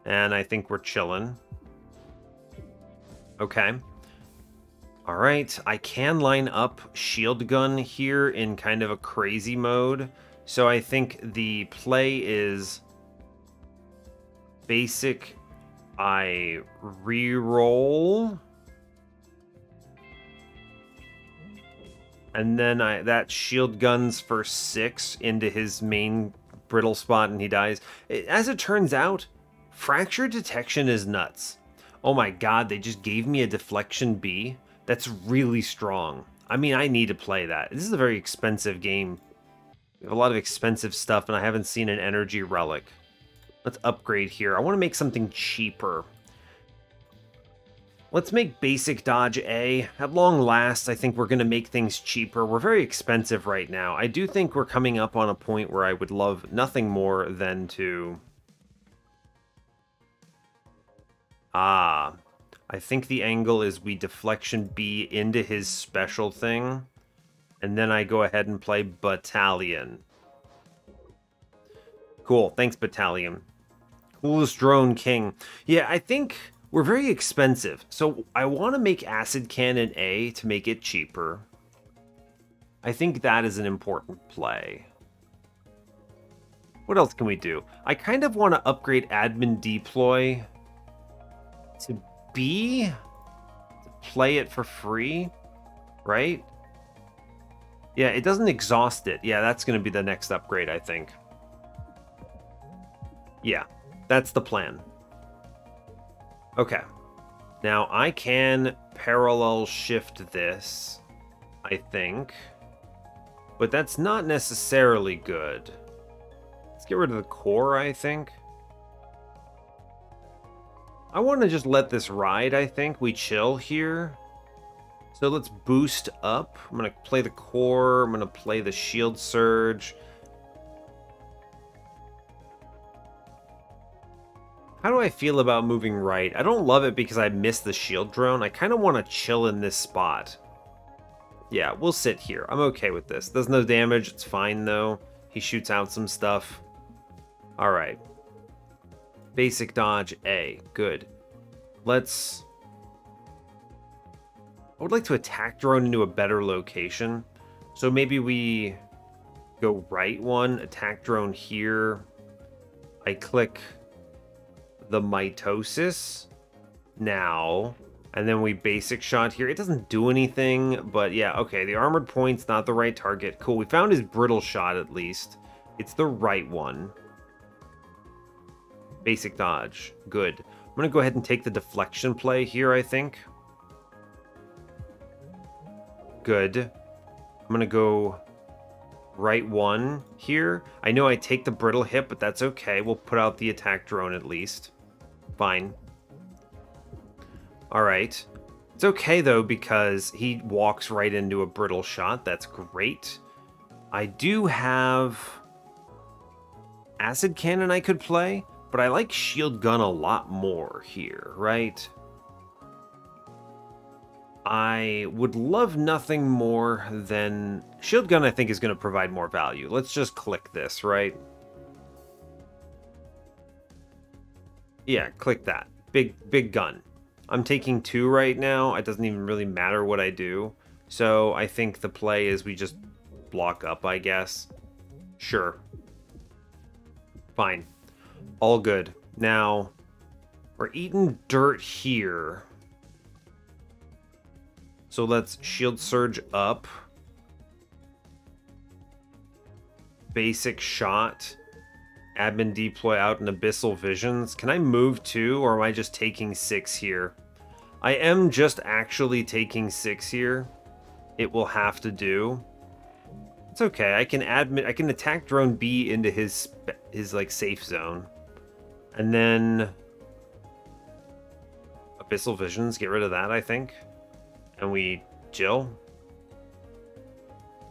And I think we're chilling. Okay. Alright, I can line up shield gun here in kind of a crazy mode. So I think the play is basic. I reroll. And then that shield guns for 6 into his main brittle spot and he dies. As it turns out, fracture detection is nuts. Oh my god, they just gave me a deflection B. That's really strong. I mean, I need to play that. This is a very expensive game. We have a lot of expensive stuff, and I haven't seen an energy relic. Let's upgrade here. I want to make something cheaper. Let's make basic dodge A. At long last, I think we're going to make things cheaper. We're very expensive right now. I do think we're coming up on a point where I would love nothing more than to... I think the angle is we deflection B into his special thing, and then I go ahead and play Battalion. Cool, thanks Battalion. Coolest drone king. Yeah, I think we're very expensive, so I want to make Acid Cannon A to make it cheaper. I think that is an important play. What else can we do? I kind of want to upgrade Admin Deploy to B to play it for free, right? Yeah, it doesn't exhaust it. Yeah, that's going to be the next upgrade, I think. Yeah, that's the plan. Okay. Now, I can parallel shift this, I think. But that's not necessarily good. Let's get rid of the core, I think. I want to just let this ride, I think. We chill here. So let's boost up. I'm going to play the core. I'm going to play the shield surge. How do I feel about moving right? I don't love it because I missed the shield drone. I kind of want to chill in this spot. Yeah, we'll sit here. I'm okay with this. Does no damage. It's fine, though. He shoots out some stuff. All right. Basic dodge A. Good. Let's... I would like to attack drone into a better location. So maybe we go right one, attack drone here. I click the mitosis now, and then we basic shot here. It doesn't do anything, but yeah, okay. The armored point's not the right target. Cool, we found his brittle shot at least. It's the right one. Basic dodge. Good. I'm going to go ahead and take the deflection play here, I think. Good. I'm going to go right one here. I know I take the brittle hit, but that's okay. We'll put out the attack drone at least. Fine. All right. It's okay, though, because he walks right into a brittle shot. That's great. I do have acid cannon I could play, but I like shield gun a lot more here, right? I would love nothing more than... Shield gun, I think, is going to provide more value. Let's just click this, right? Yeah, click that. Big gun. I'm taking 2 right now. It doesn't even really matter what I do. So I think the play is we just block up, I guess. Sure. Fine. All good. Now, we're eating dirt here. So let's shield surge up. Basic shot. Admin deploy out in abyssal visions. Can I move too, or am I just taking 6 here? I am just actually taking 6 here. It will have to do. It's okay. I can attack drone B into his like safe zone. And then abyssal visions, get rid of that, I think. And we chill.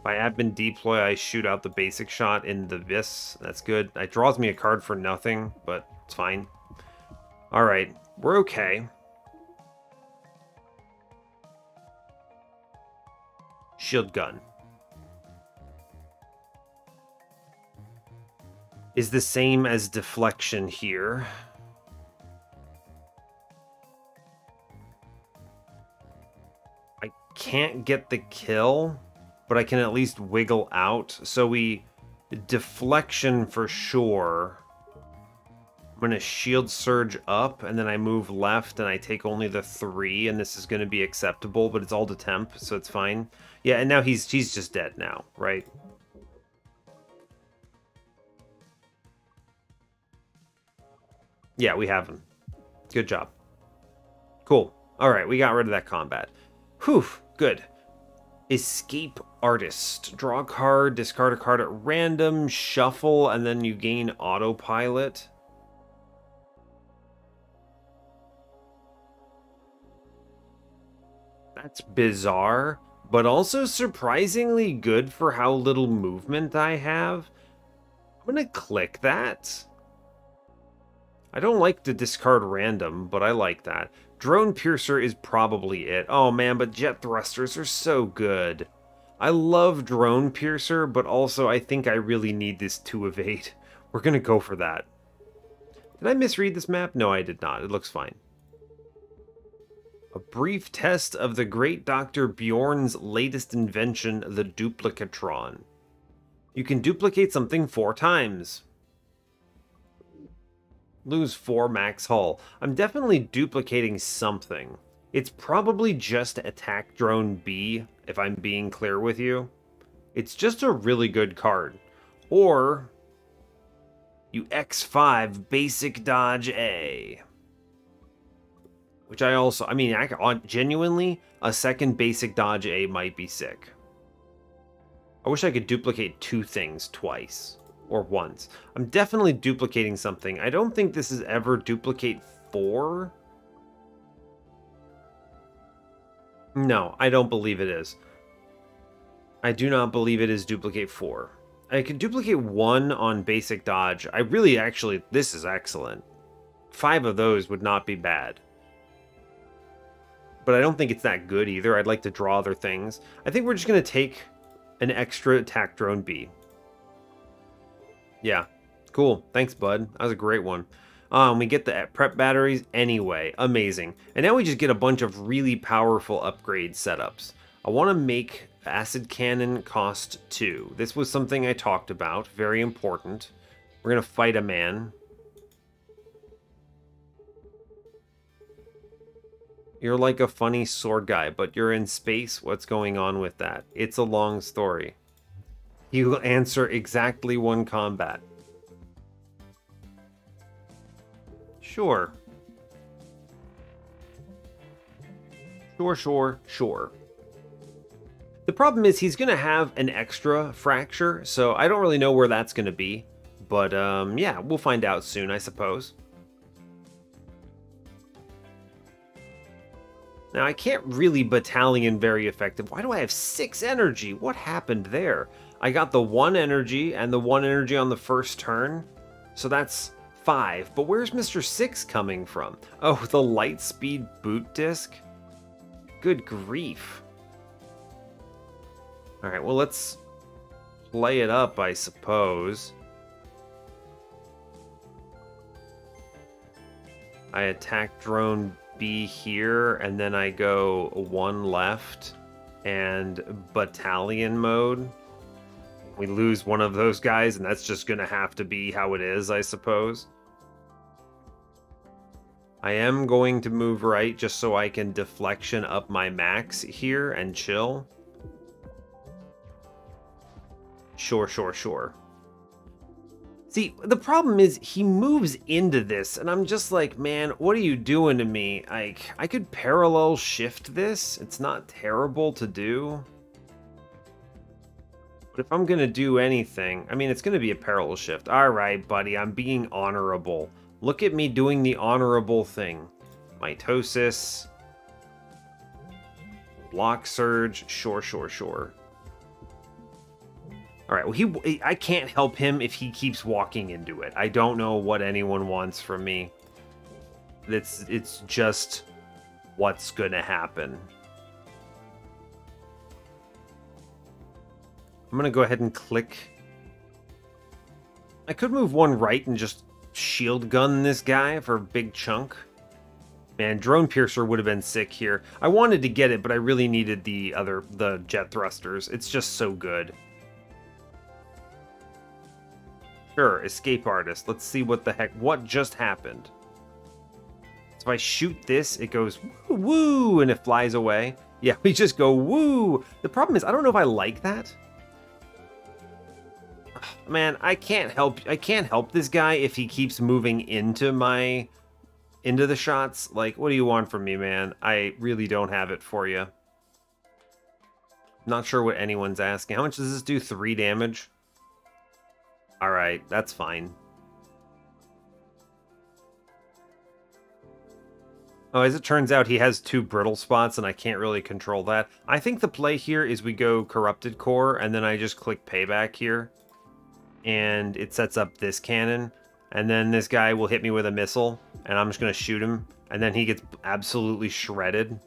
By admin deploy, I shoot out the basic shot in the abyss. That's good. It draws me a card for nothing, but it's fine. Alright, we're okay. Shield gun. Is the same as deflection here. I can't get the kill, but I can at least wiggle out. So we deflection for sure. I'm gonna shield surge up, and then I move left, and I take only the 3, and this is gonna be acceptable, but it's all to temp, so it's fine. Yeah, and now he's just dead now, right? Yeah, we have him. Good job. Cool. All right, we got rid of that combat. Whew, good. Escape Artist. Draw a card, discard a card at random, shuffle, and then you gain autopilot. That's bizarre, but also surprisingly good for how little movement I have. I'm gonna click that. I don't like to discard random, but I like that. Drone Piercer is probably it. Oh man, but Jet Thrusters are so good. I love Drone Piercer, but also I think I really need this to evade. We're gonna go for that. Did I misread this map? No, I did not. It looks fine. A brief test of the great Dr. Bjorn's latest invention, the Duplicatron. You can duplicate something 4 times. Lose 4 max hull. I'm definitely duplicating something. It's probably just attack drone B, if I'm being clear with you. It's just a really good card. Or you X5 basic dodge A. Which I mean, genuinely, a second basic dodge A might be sick. I wish I could duplicate 2 things twice. Or once. I'm definitely duplicating something. I don't think this is ever duplicate 4. No, I don't believe it is. I do not believe it is duplicate 4. I could duplicate 1 on basic dodge. This is excellent. 5 of those would not be bad. But I don't think it's that good either. I'd like to draw other things. I think we're just going to take an extra attack drone B. Yeah, cool. Thanks, bud. That was a great one. We get the prep batteries anyway. Amazing. And now we just get a bunch of really powerful upgrade setups. I want to make acid cannon cost 2. This was something I talked about. Very important. We're going to fight a man. You're like a funny sword guy, but you're in space. What's going on with that? It's a long story. You will answer exactly 1 combat. Sure. Sure. The problem is he's going to have an extra fracture, so I don't really know where that's going to be. But, yeah, we'll find out soon, I suppose. Now, I can't really battalion very effective. Why do I have 6 energy? What happened there? I got the 1 energy and the 1 energy on the first turn. So that's 5. But where's Mr. 6 coming from? Oh, the light speed boot disc? Good grief. Alright, well, let's play it up, I suppose. I attack drone B here, and then I go one left and battalion mode. We lose one of those guys, and that's just going to have to be how it is, I suppose. I am going to move right just so I can deflection up my max here and chill. Sure, sure, sure. See, the problem is he moves into this, and I'm just like, man, what are you doing to me? I could parallel shift this. It's not terrible to do. But if I'm going to do anything, I mean, it's going to be a parallel shift. All right, buddy, I'm being honorable. Look at me doing the honorable thing. Mitosis. Block surge. Sure, sure, sure. All right, well, I can't help him if he keeps walking into it. I don't know what anyone wants from me. It's just what's going to happen. I'm going to go ahead and click. I could move one right and just shield gun this guy for a big chunk. Man, drone piercer would have been sick here. I wanted to get it, but I really needed the jet thrusters. It's just so good. Sure, escape artist. Let's see what just happened. So if I shoot this, it goes woo, woo, and it flies away. Yeah, we just go woo. The problem is, I don't know if I like that. Man, I can't help this guy if he keeps moving into the shots. Like, what do you want from me, man? I really don't have it for you. Not sure what anyone's asking. How much does this do? 3 damage? Alright, that's fine. Oh, as it turns out, he has 2 brittle spots, and I can't really control that. I think the play here is we go Corrupted Core, and then I just click Payback here. And it sets up this cannon. And then this guy will hit me with a missile, and I'm just going to shoot him. And then he gets absolutely shredded.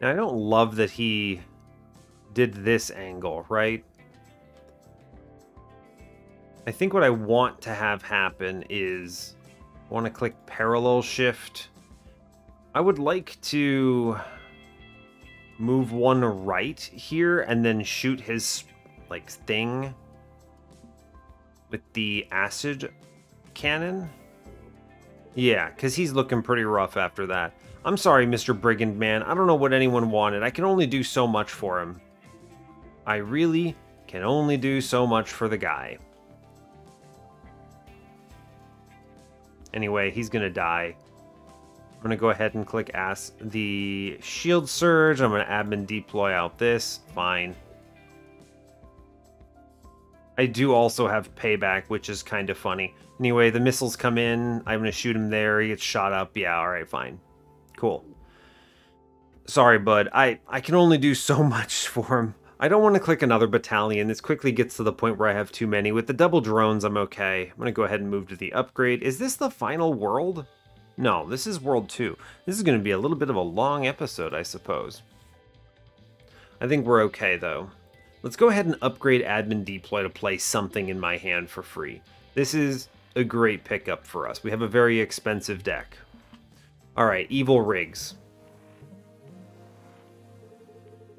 Now, I don't love that he did this angle, right? I think what I want to have happen is I want to click parallel shift. I would like to move one right here and then shoot his like thing with the acid cannon. Yeah, because he's looking pretty rough after that. I'm sorry, Mr. Brigand Man. I don't know what anyone wanted. I can only do so much for him. I really can only do so much for the guy. Anyway, he's gonna die. I'm gonna go ahead and click the shield surge. I'm gonna admin deploy out this. Fine. I do also have payback, which is kind of funny. Anyway, the missiles come in. I'm gonna shoot him there. He gets shot up. Yeah, all right, fine. Cool. Sorry, bud. I can only do so much for him. I don't want to click another battalion. This quickly gets to the point where I have too many. With the double drones, I'm okay. I'm going to go ahead and move to the upgrade. Is this the final world? No, this is world 2. This is going to be a little bit of a long episode, I suppose. I think we're okay, though. Let's go ahead and upgrade admin deploy to play something in my hand for free. This is a great pickup for us. We have a very expensive deck. All right, evil rigs.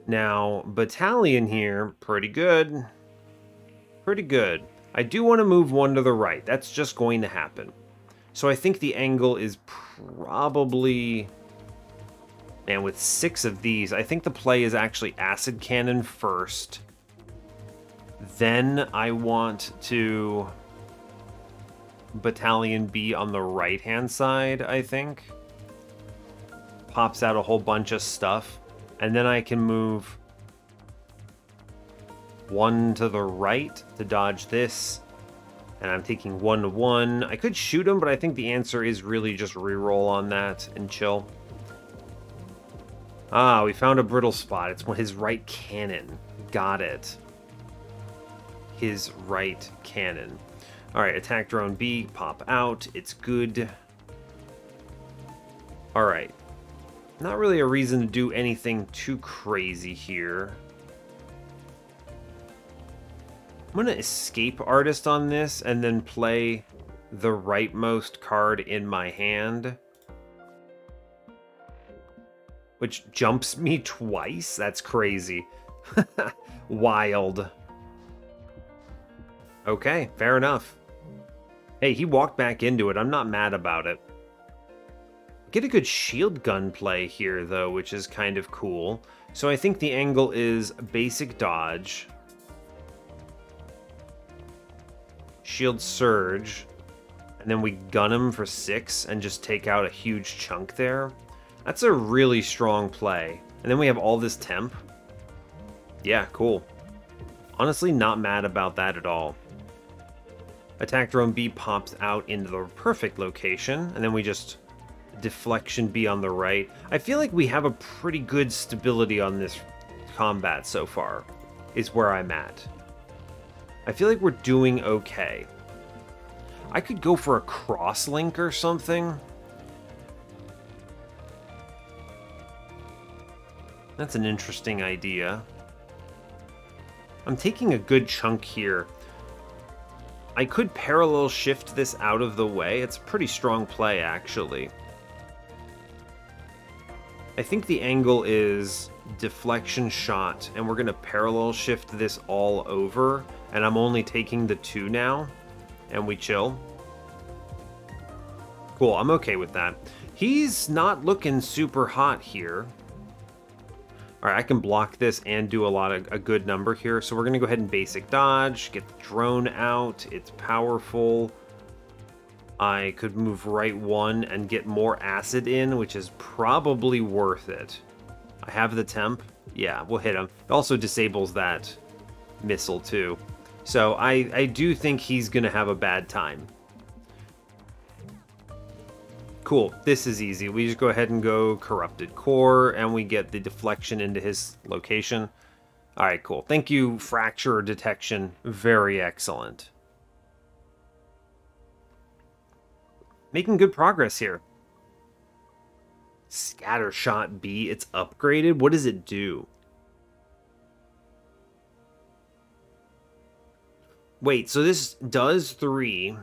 Now, battalion here, pretty good. Pretty good. I do want to move one to the right. That's just going to happen. So I think the angle is probably... Man, with 6 of these, I think the play is actually acid cannon first. Then I want to battalion B on the right-hand side, I think. Pops out a whole bunch of stuff. And then I can move one to the right to dodge this. And I'm taking 1-1. I could shoot him, but I think the answer is really just reroll on that and chill. Ah, we found a brittle spot. It's his right cannon. Got it. His right cannon. Alright, attack drone B, pop out. It's good. Alright. Not really a reason to do anything too crazy here. going to escape artist on this and then play the rightmost card in my hand, which jumps me twice. That's crazy. Wild. Okay, fair enough. Hey, he walked back into it. I'm not mad about it. Get a good shield gun play here, though, which is kind of cool. So I think the angle is basic dodge, shield surge, and then we gun him for 6 and just take out a huge chunk there. That's a really strong play. And then we have all this temp. Yeah, cool. Honestly, not mad about that at all. Attack drone B pops out into the perfect location, and then we just deflection B on the right. I feel like we have a pretty good stability on this combat so far, is where I'm at. I feel like we're doing okay. I could go for a cross-link or something. That's an interesting idea. I'm taking a good chunk here. I could parallel shift this out of the way. It's a pretty strong play, actually. I think the angle is deflection shot, and we're going to parallel shift this all over, and I'm only taking the 2 now, and we chill. Cool, I'm okay with that. He's not looking super hot here. Alright, I can block this and do a good number here. So we're going to go ahead and basic dodge, get the drone out. It's powerful. I could move right 1 and get more acid in, which is probably worth it. I have the temp. Yeah, we'll hit him. It also disables that missile too. So I do think he's going to have a bad time. Cool, this is easy. We just go ahead and go Corrupted Core, and we get the deflection into his location. Alright, cool. Thank you, Fracture Detection. Very excellent. Making good progress here. Scatter Shot B, it's upgraded. What does it do? Wait, so this does 3...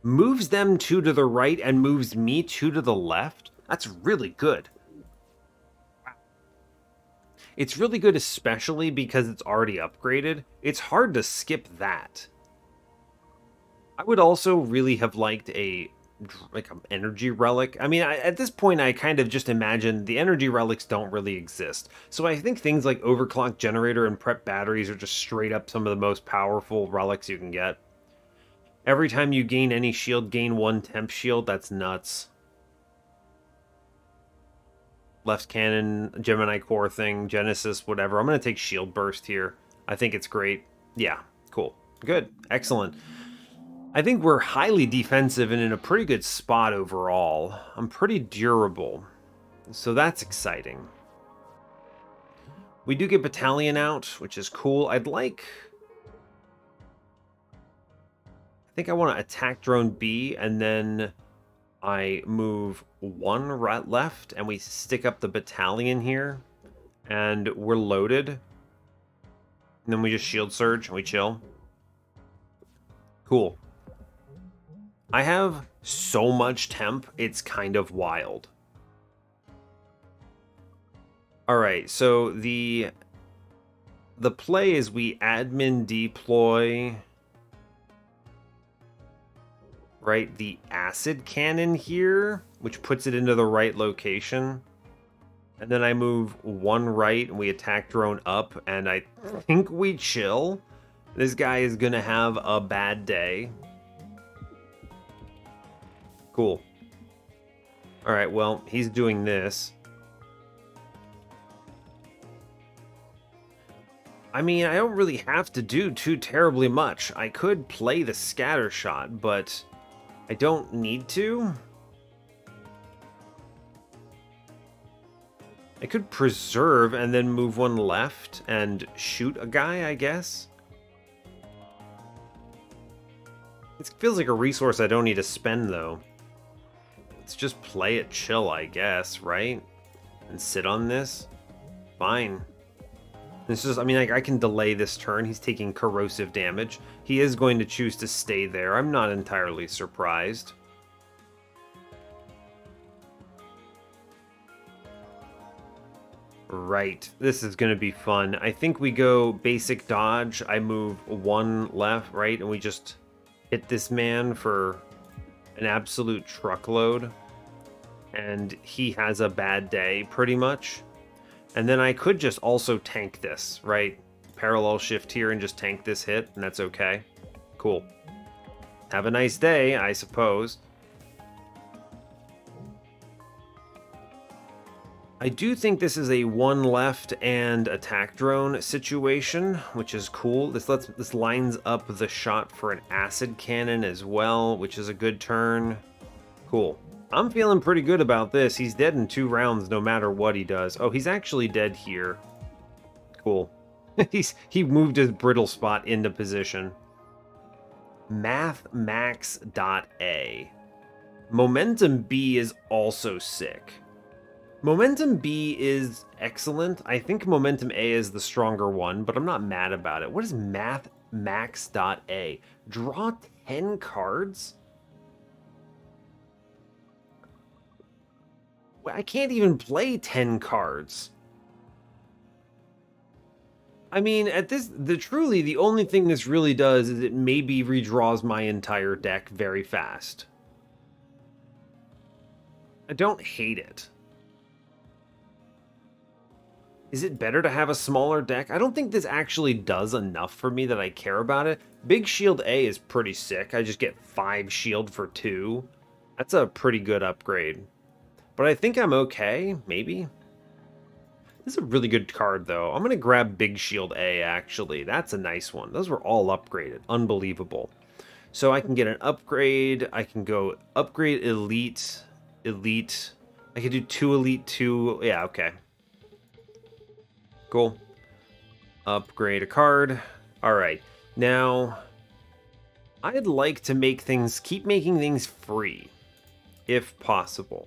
moves them 2 to the right and moves me 2 to the left? That's really good. Wow. It's really good, especially because it's already upgraded. It's hard to skip that. I would also really have liked an energy relic. I mean, at this point, I kind of just imagine the energy relics don't really exist. So I think things like overclock generator and prep batteries are just straight up some of the most powerful relics you can get. Every time you gain any shield, gain 1 temp shield. That's nuts. Left cannon, Gemini core thing, Genesis, whatever. I'm going to take shield burst here. I think it's great. Yeah, cool. Good. Excellent. I think we're highly defensive and in a pretty good spot overall. I'm pretty durable. So that's exciting. We do get Battalion out, which is cool. I think I want to attack drone B, and then I move 1 right left, and we stick up the battalion here, and we're loaded. And then we just shield surge, and we chill. Cool. I have so much temp, it's kind of wild. Alright, so the play is we admin deploy... right, the acid cannon here, which puts it into the right location. And then I move 1 right and we attack drone up, and I think we chill. This guy is gonna have a bad day. Cool. Alright, well, he's doing this. I mean, I don't really have to do too terribly much. I could play the scatter shot, but I don't need to. I could preserve and then move 1 left and shoot a guy, I guess. It feels like a resource I don't need to spend, though. Let's just play it chill, I guess, right? And sit on this? Fine. It's just, I mean, like, I can delay this turn. He's taking corrosive damage. He is going to choose to stay there. I'm not entirely surprised. Right, this is going to be fun. I think we go basic dodge. I move one left, right, and we just hit this man for an absolute truckload. And he has a bad day, pretty much. And then I could just also tank this, right? Parallel shift here and just tank this hit, and that's okay. Cool. Have a nice day, I suppose. I do think this is a one left and attack drone situation, which is cool. This lines up the shot for an acid cannon as well, which is a good turn. Cool. I'm feeling pretty good about this. He's dead in 2 rounds no matter what he does. Oh, he's actually dead here. Cool. He moved his brittle spot into position. Mathmax.a. Momentum B is also sick. Momentum B is excellent. I think Momentum A is the stronger one, but I'm not mad about it. What is Mathmax.a? Draw 10 cards? I can't even play 10 cards. I mean, at this, truly, the only thing this really does is it maybe redraws my entire deck very fast. I don't hate it. Is it better to have a smaller deck? I don't think this actually does enough for me that I care about it. Big Shield A is pretty sick. I just get 5 shield for 2. That's a pretty good upgrade. But I think I'm okay, maybe. This is a really good card, though. I'm going to grab Big Shield A, actually. That's a nice one. Those were all upgraded. Unbelievable. So I can get an upgrade. I can go upgrade Elite. Elite. I can do 2 Elite, 2... Yeah, okay. Cool. Upgrade a card. Alright. Now, I'd like to make things... keep making things free, if possible.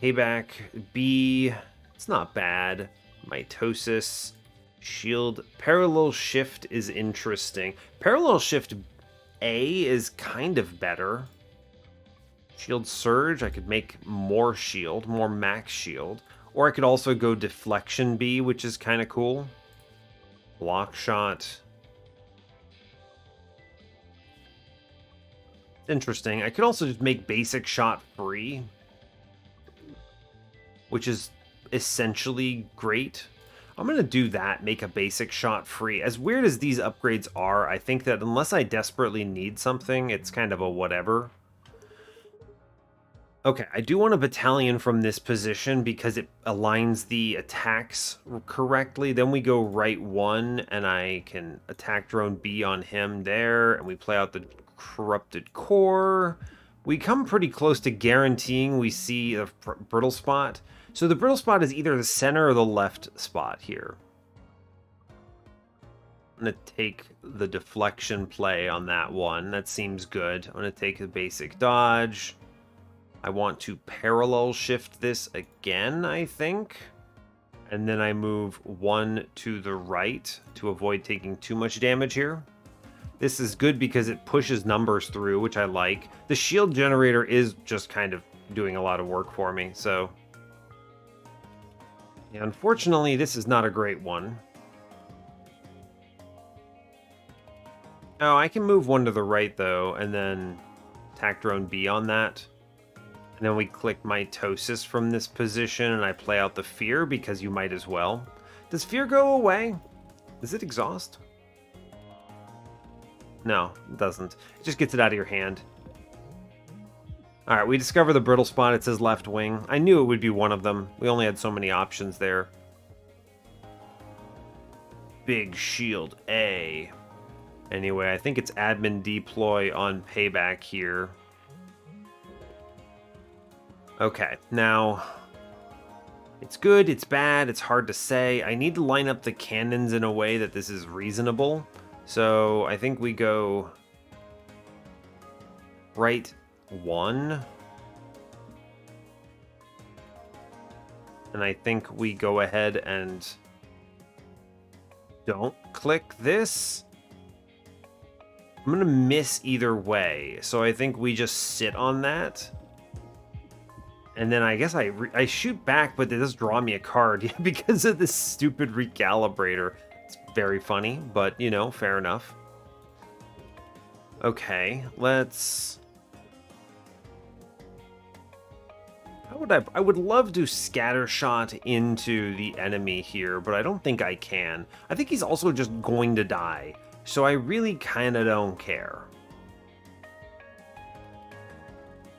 Payback B... It's not bad. Mitosis. Shield. Parallel Shift is interesting. Parallel Shift A is kind of better. Shield Surge. I could make more shield. More max shield. Or I could also go Deflection B, which is kind of cool. Block Shot. Interesting. I could also just make Basic Shot free, which is essentially great. I'm going to do that, make a Basic Shot free. As weird as these upgrades are, I think that unless I desperately need something, it's kind of a whatever. Okay, I do want a battalion from this position because it aligns the attacks correctly. Then we go right 1, and I can attack drone B on him there, and we play out the Corrupted Core. We come pretty close to guaranteeing we see a brittle spot. So the brittle spot is either the center or the left spot here. I'm going to take the deflection play on that one. That seems good. I'm going to take the basic dodge. I want to parallel shift this again, I think. And then I move 1 to the right to avoid taking too much damage here. This is good because it pushes numbers through, which I like. The shield generator is just kind of doing a lot of work for me, so... Yeah, unfortunately, this is not a great one. Oh, I can move 1 to the right, though, and then attack drone B on that. And then we click Mitosis from this position, and I play out the Fear, because you might as well. Does Fear go away? Does it exhaust? No, it doesn't. It just gets it out of your hand. Alright, we discover the brittle spot. It says left wing. I knew it would be one of them. We only had so many options there. Big Shield A. Anyway, I think it's admin deploy on payback here. Okay, now... It's good, it's bad, it's hard to say. I need to line up the cannons in a way that this is reasonable. So, I think we go... right 1. And I think we go ahead and don't click this, I'm gonna miss either way. So I think we just sit on that. And then I guess I shoot back, but it does draw me a card because of this stupid recalibrator. It's very funny, but, you know, fair enough. Okay, let's... I would love to scatter shot into the enemy here, but I don't think I can. I think he's also just going to die, so I really kind of don't care.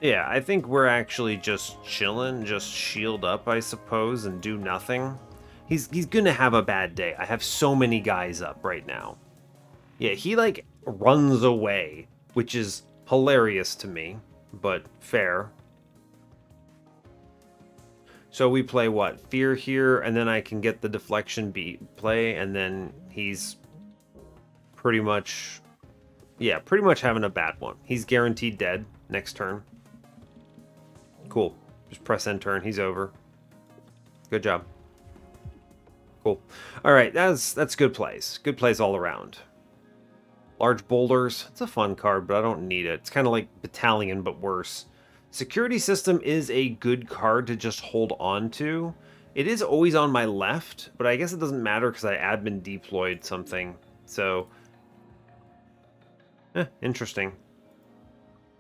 Yeah, I think we're actually just chilling, just shield up, I suppose, and do nothing. He's gonna have a bad day. I have so many guys up right now. Yeah, he, like, runs away, which is hilarious to me, but fair. So we play, what, Fear here, and then I can get the deflection play, and then he's pretty much, yeah, pretty much having a bad one. He's guaranteed dead next turn. Cool. Just press end turn. He's over. Good job. Cool. All right, that's good plays. Good plays all around. Large boulders. It's a fun card, but I don't need it. It's kind of like Battalion, but worse. Security System is a good card to just hold on to. It is always on my left, but I guess it doesn't matter because I admin deployed something. So, interesting.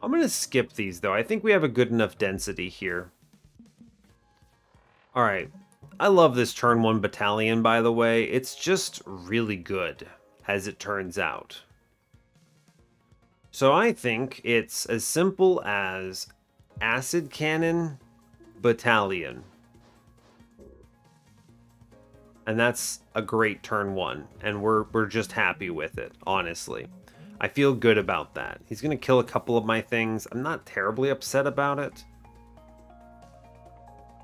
I'm going to skip these, though. I think we have a good enough density here. All right. I love this turn 1 Battalion, by the way. It's just really good, as it turns out. So I think it's as simple as Acid Cannon Battalion. And that's a great turn 1, and we're just happy with it, honestly. I feel good about that. He's going to kill a couple of my things. I'm not terribly upset about it.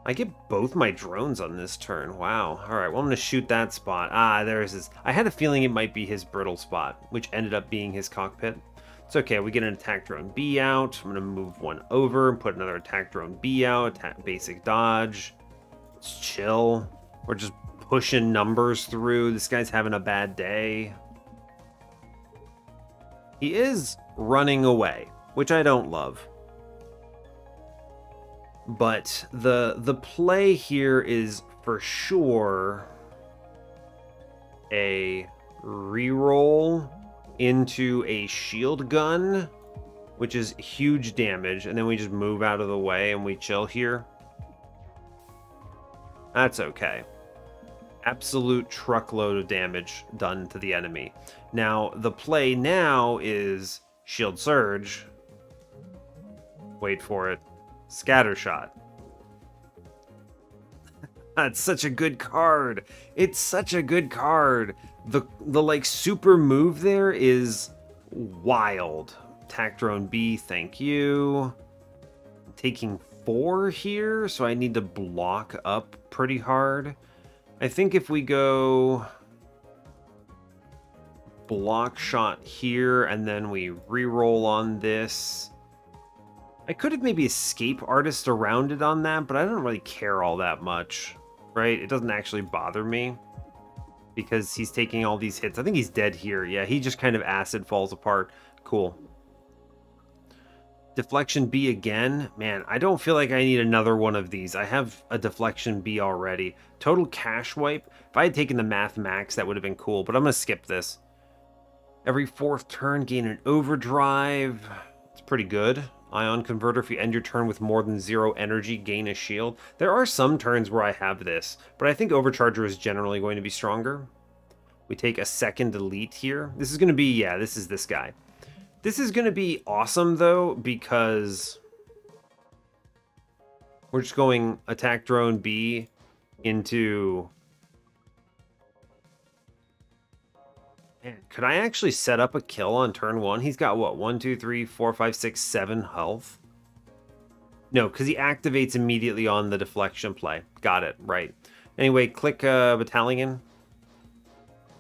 I get both my drones on this turn. Wow. All right, well, I'm going to shoot that spot. Ah, there's his... I had a feeling it might be his brittle spot, which ended up being his cockpit. It's okay. We get an attack drone B out. I'm going to move one over and put another attack drone B out. Attack basic dodge. Let's chill. We're just pushing numbers through. This guy's having a bad day. He is running away, which I don't love. But the play here is for sure a reroll into a shield gun, which is huge damage, and then we just move out of the way and we chill here. That's okay. Absolute truckload of damage done to the enemy. Now, the play now is Shield Surge. Wait for it. Scattershot. That's such a good card. It's such a good card. The like super move there is wild. Attack drone B, thank you. I'm taking 4 here, so I need to block up pretty hard. I think if we go block shot here and then we reroll on this, I could have maybe escape artist around it on that, but I don't really care all that much, right? It doesn't actually bother me because he's taking all these hits. I think he's dead here. Yeah, he just kind of acid falls apart. Cool. Deflection B again. Man, I don't feel like I need another one of these. I have a deflection B already. Total cash wipe. If I had taken the math max, that would have been cool, but I'm going to skip this. Every 4th turn, gain an overdrive. It's pretty good. Ion converter. If you end your turn with more than 0 energy, gain a shield. There are some turns where I have this, but I think overcharger is generally going to be stronger. We take a second elite here. This is going to be, yeah, this is this guy. This is going to be awesome, though, because we're just going attack drone B into... Man, could I actually set up a kill on turn 1? He's got, what, 1, 2, 3, 4, 5, 6, 7 health? No, because he activates immediately on the deflection play. Got it, right. Anyway, click Battalion.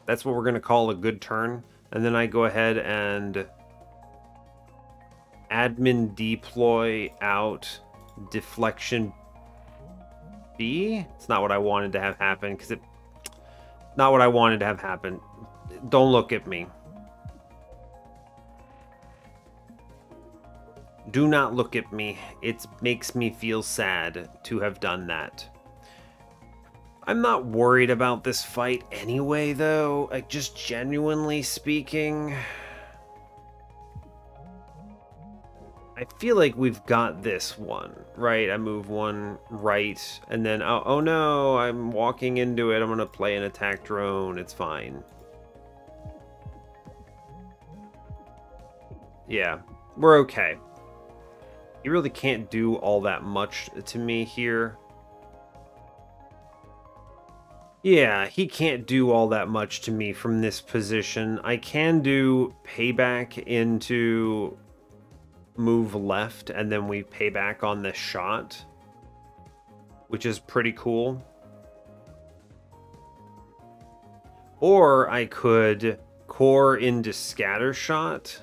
That's what we're going to call a good turn. And then I go ahead and... admin deploy out deflection B. It's not what I wanted to have happen because it not what I wanted to have happen. don't look at me. Do not look at me. It makes me feel sad to have done that. I'm not worried about this fight anyway, though. Like, just genuinely speaking, I feel like we've got this one, right? I move one right, and then, oh no, I'm walking into it. I'm gonna play an attack drone. It's fine. Yeah, we're okay. He really can't do all that much to me here. Yeah, he can't do all that much to me from this position. I can do payback into move left, and then we pay back on the shot, which is pretty cool. Or I could core into scatter shot,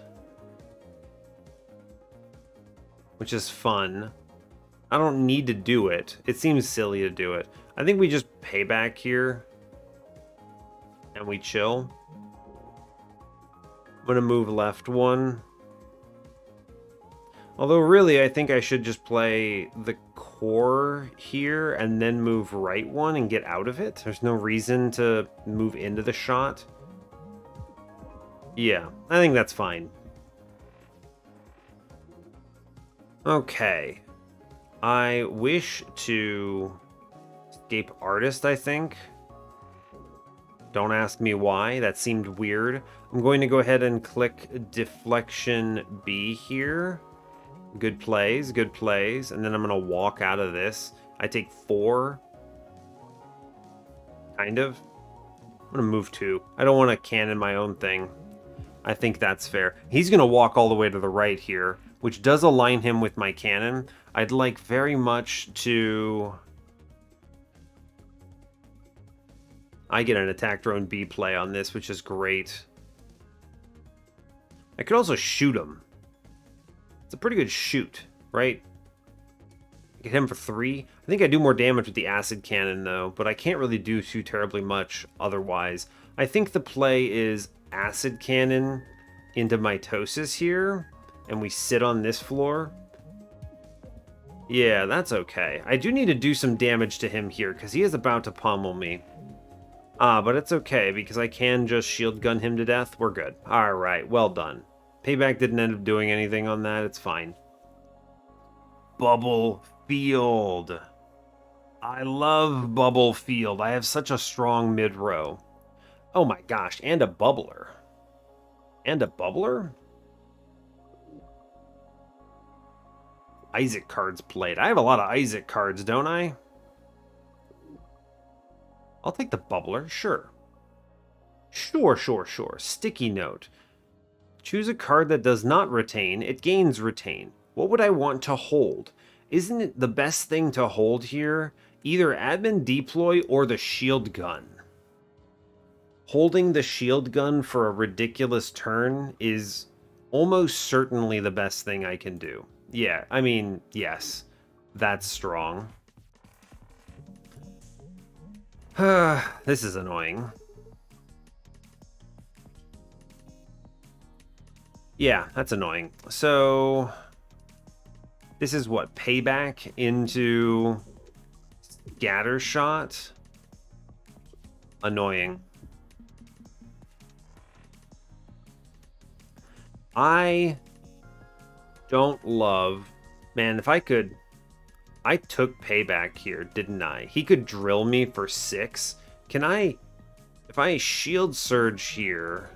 which is fun. I don't need to do it. It seems silly to do it. I think we just pay back here and we chill. I'm gonna move left one. Although really, I think I should just play the core here and then move right one and get out of it. There's no reason to move into the shot. Yeah, I think that's fine. Okay. I wish to escape artist, I think. Don't ask me why. That seemed weird. I'm going to go ahead and click deflection B here. Good plays, good plays. And then I'm going to walk out of this. I take 4. Kind of. I'm going to move 2. I don't want to cannon my own thing. I think that's fair. He's going to walk all the way to the right here, which does align him with my cannon. I'd like very much to... I get an attack drone B play on this, which is great. I could also shoot him. It's a pretty good shoot, right? Get him for 3. I think I do more damage with the acid cannon, though, but I can't really do too terribly much otherwise. I think the play is acid cannon into mitosis here, and we sit on this floor. Yeah, that's okay. I do need to do some damage to him here, because he is about to pummel me. But it's okay, because I can just shield gun him to death. We're good. Alright, well done. Payback didn't end up doing anything on that. It's fine. Bubble Field. I love Bubble Field. I have such a strong mid-row. Oh my gosh, and a bubbler. And a bubbler? Isaac cards played. I have a lot of Isaac cards, don't I? I'll take the bubbler, sure. Sure. Sticky note. Choose a card that does not retain. It gains retain. What would I want to hold? Isn't it the best thing to hold here? Either admin deploy or the shield gun. Holding the shield gun for a ridiculous turn is almost certainly the best thing I can do. Yeah, I mean, yes. That's strong. This is annoying. Yeah, that's annoying. So, this is what? Payback into scatter shot? Annoying. I don't love... Man, if I could... I took payback here, didn't I? He could drill me for 6. Can I... If I shield surge here...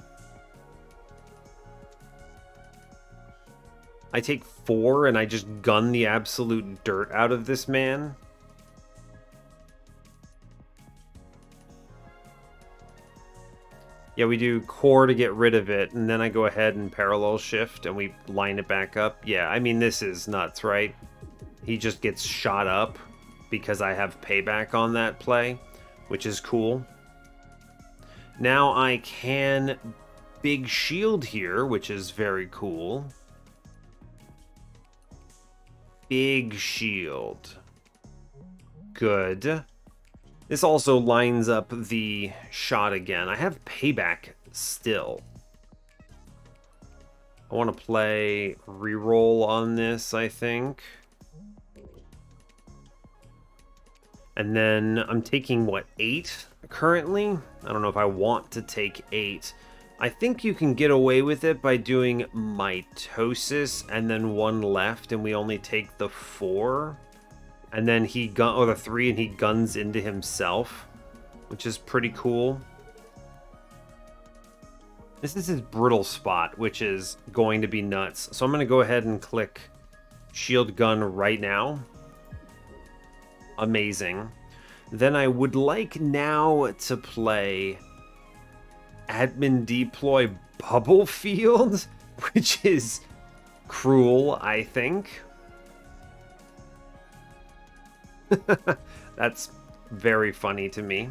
I take 4 and I just gun the absolute dirt out of this man. Yeah, we do core to get rid of it, and then I go ahead and parallel shift and we line it back up. Yeah, I mean, this is nuts, right? He just gets shot up because I have payback on that play, which is cool. Now I can big shield here, which is very cool. Big shield. Good. This also lines up the shot again. I have payback still. I want to play reroll on this, I think. And then I'm taking, what, 8 currently? I don't know if I want to take 8. I think you can get away with it by doing mitosis and then 1 left, and we only take the 4. And then or the 3, and he guns into himself, which is pretty cool. This is his brittle spot, which is going to be nuts. So I'm going to go ahead and click shield gun right now. Amazing. Then I would like now to play admin deploy bubble field, which is cruel, I think. That's very funny to me.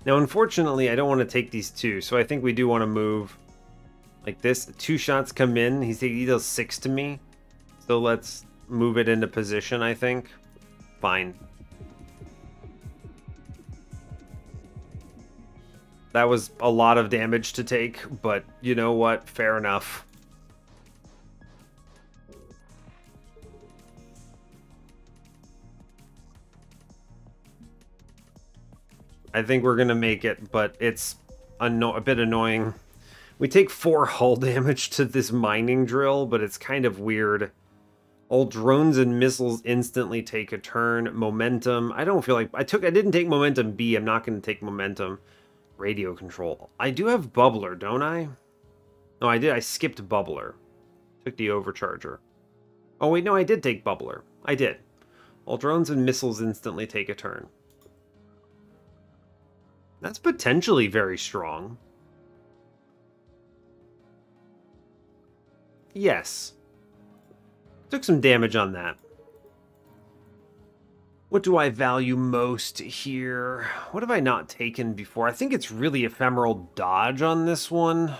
Now, unfortunately, I don't want to take these 2, so I think we do want to move like this. 2 shots come in. He deals 6 to me. So let's move it into position, I think. Fine. That was a lot of damage to take, but you know what? Fair enough. I think we're going to make it, but it's a bit annoying. We take 4 hull damage to this mining drill, but it's kind of weird. All drones and missiles instantly take a turn. Momentum. I don't feel like... I didn't take momentum B. I'm not going to take momentum. Radio control. I do have bubbler, don't I? No, I did. I skipped bubbler. Took the overcharger. Oh, wait, no, I did take bubbler. I did. All drones and missiles instantly take a turn. That's potentially very strong. Yes. Took some damage on that. What do I value most here? What have I not taken before? I think it's really ephemeral dodge on this one.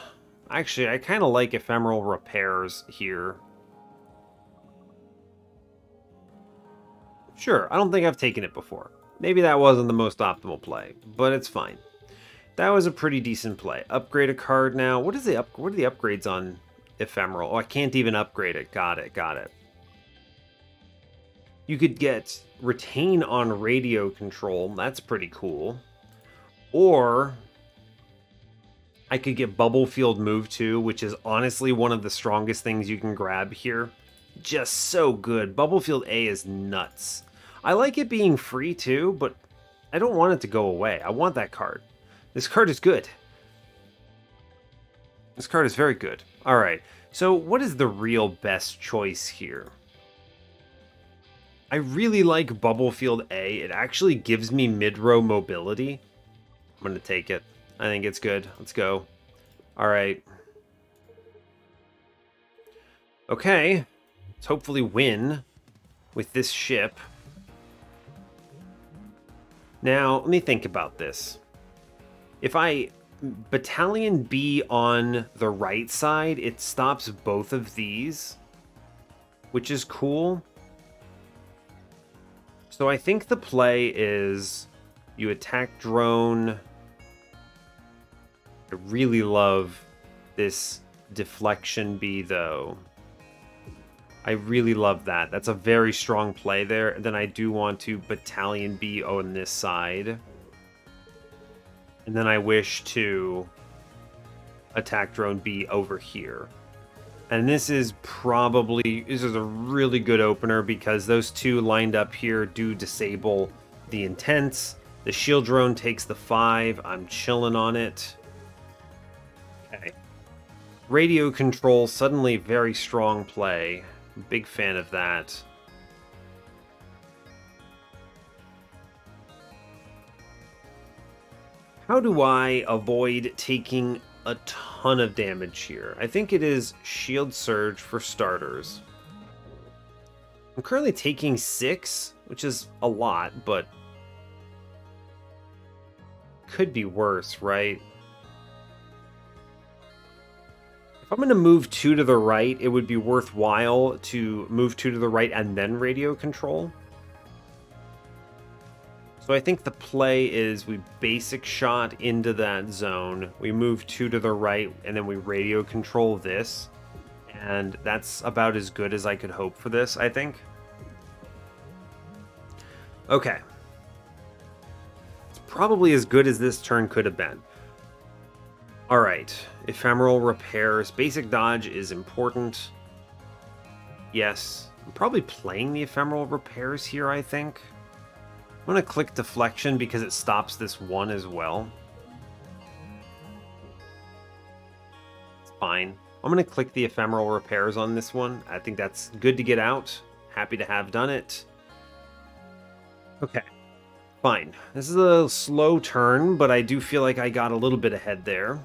Actually, I kind of like ephemeral repairs here. Sure, I don't think I've taken it before. Maybe that wasn't the most optimal play, but it's fine. That was a pretty decent play. Upgrade a card now. What are the upgrades on ephemeral? Oh, I can't even upgrade it. Got it, got it. You could get retain on radio control. That's pretty cool. Or I could get bubble field move to, which is honestly one of the strongest things you can grab here. Just so good. Bubble field A is nuts. I like it being free too, but I don't want it to go away. I want that card. This card is good. This card is very good. All right. So what is the real best choice here? I really like Bubble Field A. It actually gives me mid-row mobility. I'm going to take it. I think it's good. Let's go. All right. Okay. Let's hopefully win with this ship. Now, let me think about this. If I Battalion B on the right side, it stops both of these, which is cool. So I think the play is you attack drone. I really love this deflection B, though. I really love that. That's a very strong play there. Then I do want to Battalion B on this side. And then I wish to attack drone B over here. And this is a really good opener because those two lined up here do disable the intense. The shield drone takes the 5. I'm chilling on it. Okay. Radio control, suddenly very strong play. Big fan of that. How do I avoid taking a ton of damage here? I think it is Shield Surge for starters. I'm currently taking 6, which is a lot, but could be worse, right? If I'm going to move 2 to the right, it would be worthwhile to move 2 to the right and then radio control. So So I think the play is we basic shot into that zone, we move 2 to the right, and then we radio control this. And that's about as good as I could hope for this, I think. Okay. It's probably as good as this turn could have been. Alright, ephemeral repairs. Basic dodge is important. Yes, I'm probably playing the ephemeral repairs here, I think. I'm going to click deflection because it stops this one as well. It's fine. I'm going to click the ephemeral repairs on this one. I think that's good to get out. Happy to have done it. Okay, fine. This is a slow turn, but I do feel like I got a little bit ahead there.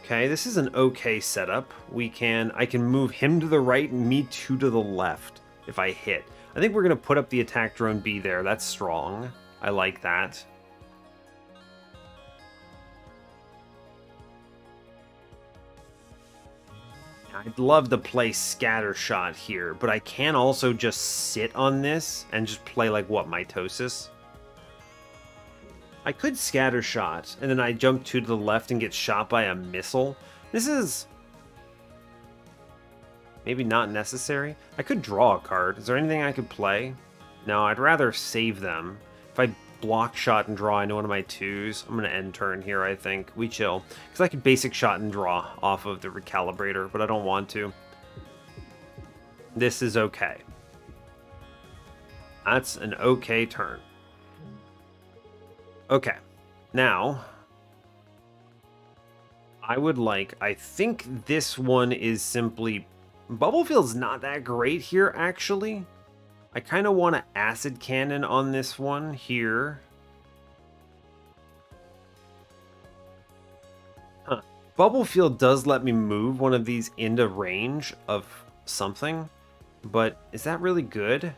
Okay, this is an okay setup. I can move him to the right and me 2 to the left if I hit. I think we're going to put up the attack drone B there. That's strong. I like that. I'd love to play Scattershot here, but I can also just sit on this and just play like, what, Mitosis? I could Scattershot, and then I jump 2 to the left and get shot by a missile. This is maybe not necessary. I could draw a card. Is there anything I could play? No, I'd rather save them. If I block shot and draw into one of my 2s, I'm going to end turn here, I think. We chill. Because I could basic shot and draw off of the recalibrator, but I don't want to. This is okay. That's an okay turn. Okay. Now, I think this one is simply... Bubblefield's not that great here, actually. I kind of want to acid cannon on this one here. Huh. Bubblefield does let me move one of these into range of something, but is that really good?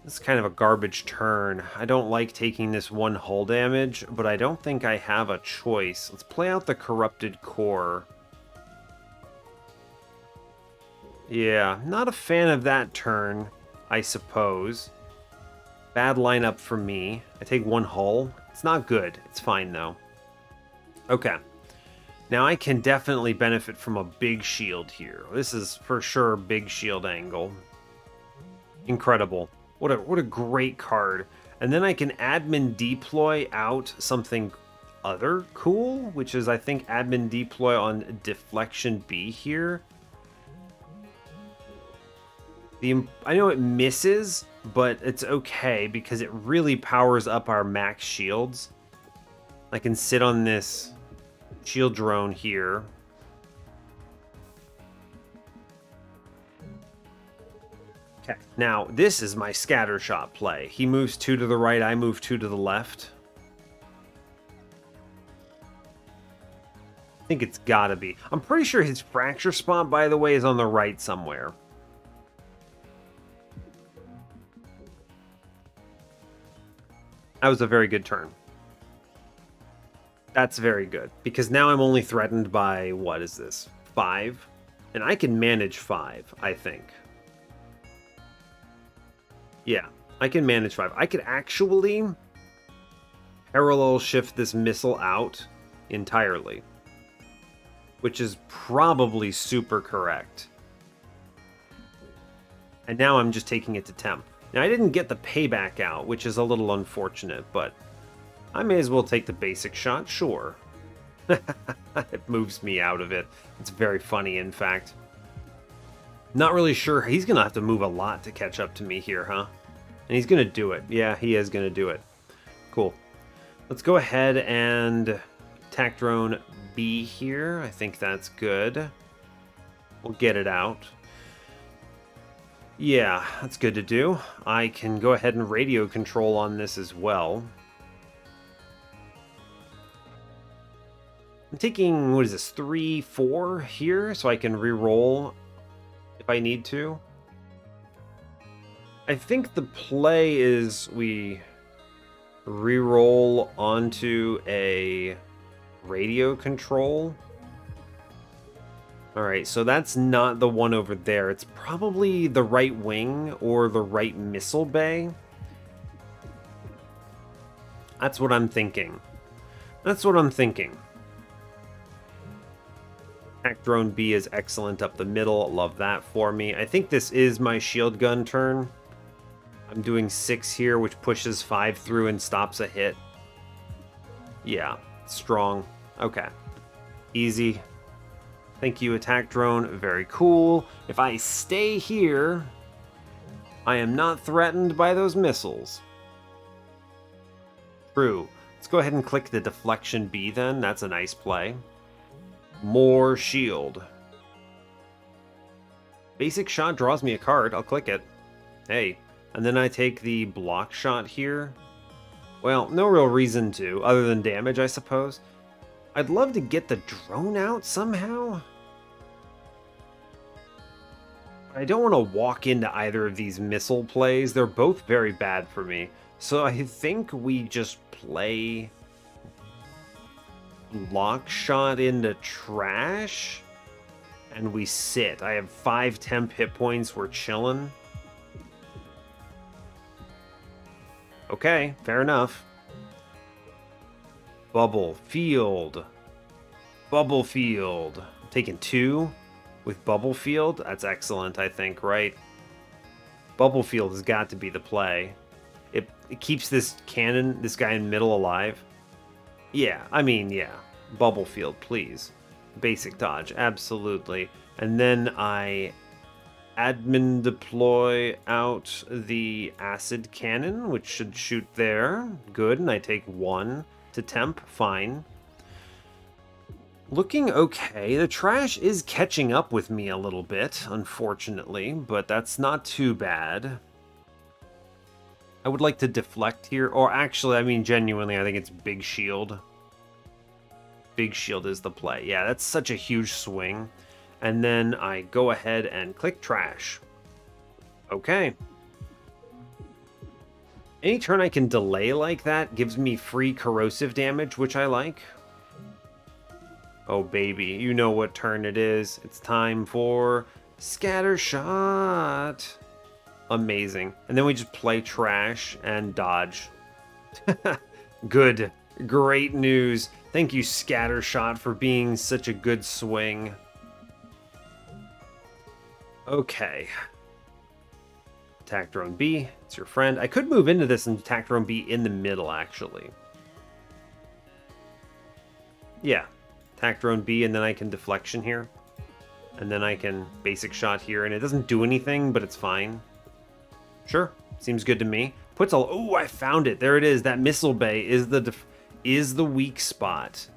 This is kind of a garbage turn. I don't like taking this 1 hull damage, but I don't think I have a choice. Let's play out the Corrupted Core. Yeah, not a fan of that turn, I suppose. Bad lineup for me. I take 1 hull. It's not good. It's fine, though. Okay. Now I can definitely benefit from a big shield here. This is for sure big shield angle. Incredible. What a great card. And then I can admin deploy out something other cool, which is I think admin deploy on deflection B here. I know it misses, but it's okay because it really powers up our max shields. I can sit on this shield drone here. Okay, now this is my Scattershot play. He moves 2 to the right, I move 2 to the left. I think it's gotta be. I'm pretty sure his fracture spot, by the way, is on the right somewhere. That was a very good turn. That's very good, because now I'm only threatened by, what is this, 5? And I can manage 5, I think. Yeah, I can manage 5. I could actually parallel shift this missile out entirely, which is probably super correct. And now I'm just taking it to temp. Now, I didn't get the payback out, which is a little unfortunate, but I may as well take the basic shot, sure. It moves me out of it. It's very funny, in fact. Not really sure. He's going to have to move a lot to catch up to me here, huh? And he's going to do it. Yeah, he is going to do it. Cool. Let's go ahead and attack drone B here. I think that's good. We'll get it out. Yeah, that's good to do. I can go ahead and radio control on this as well. I'm taking, what is this, 3, 4 here, so I can re-roll if I need to. I think the play is we re-roll onto a radio control. All right, so that's not the one over there. It's probably the right wing or the right missile bay. That's what I'm thinking. That's what I'm thinking. Attack drone B is excellent up the middle. Love that for me. I think this is my shield gun turn. I'm doing 6 here, which pushes 5 through and stops a hit. Yeah, strong. Okay. Easy. Thank you, attack drone. Very cool. If I stay here, I am not threatened by those missiles. True. Let's go ahead and click the deflection B then. That's a nice play. More shield. Basic shot draws me a card. I'll click it. Hey. And then I take the block shot here. Well, no real reason to, other than damage, I suppose. I'd love to get the drone out somehow. I don't want to walk into either of these missile plays. They're both very bad for me. So I think we just play lock shot into trash and we sit. I have 5 temp hit points. We're chilling. Okay, fair enough. Bubble field. Bubble field. I'm taking 2 with bubble field. That's excellent, I think, right? Bubble field has got to be the play. It keeps this cannon, this guy in middle, alive. Yeah, I mean, yeah. Bubble field, please. Basic dodge, absolutely. And then I admin deploy out the acid cannon, which should shoot there. Good, and I take 1 to temp. Fine. Looking okay. The trash is catching up with me a little bit, unfortunately, but that's not too bad. I would like to deflect here, or actually, I mean, genuinely, I think it's big shield. Big shield is the play. Yeah, that's such a huge swing. And then I go ahead and click trash. Okay. Any turn I can delay like that gives me free corrosive damage, which I like. Oh, baby, you know what turn it is. It's time for scatter shot. Amazing. And then we just play trash and dodge. Good. Great news. Thank you, Scattershot, for being such a good swing. Okay. Attack drone B. It's your friend. I could move into this and attack drone B in the middle, actually. Yeah. Attack drone B, and then I can deflection here. And then I can basic shot here, and it doesn't do anything, but it's fine. Sure. Seems good to me. Puts all... Oh, I found it. There it is. That missile bay is the weak spot.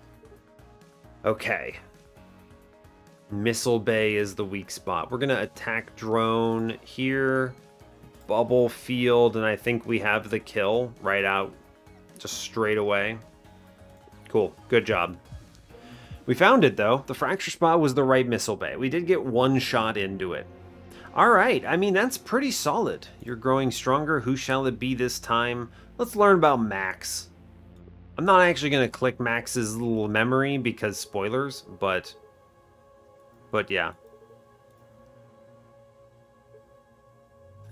Okay. Missile bay is the weak spot. We're going to attack drone here. Bubble field, and I think we have the kill right out. Just straight away. Cool. Good job. We found it, though. The fracture spot was the right missile bay. We did get 1 shot into it. All right. I mean, that's pretty solid. You're growing stronger. Who shall it be this time? Let's learn about Max. I'm not actually going to click Max's little memory because spoilers, but yeah.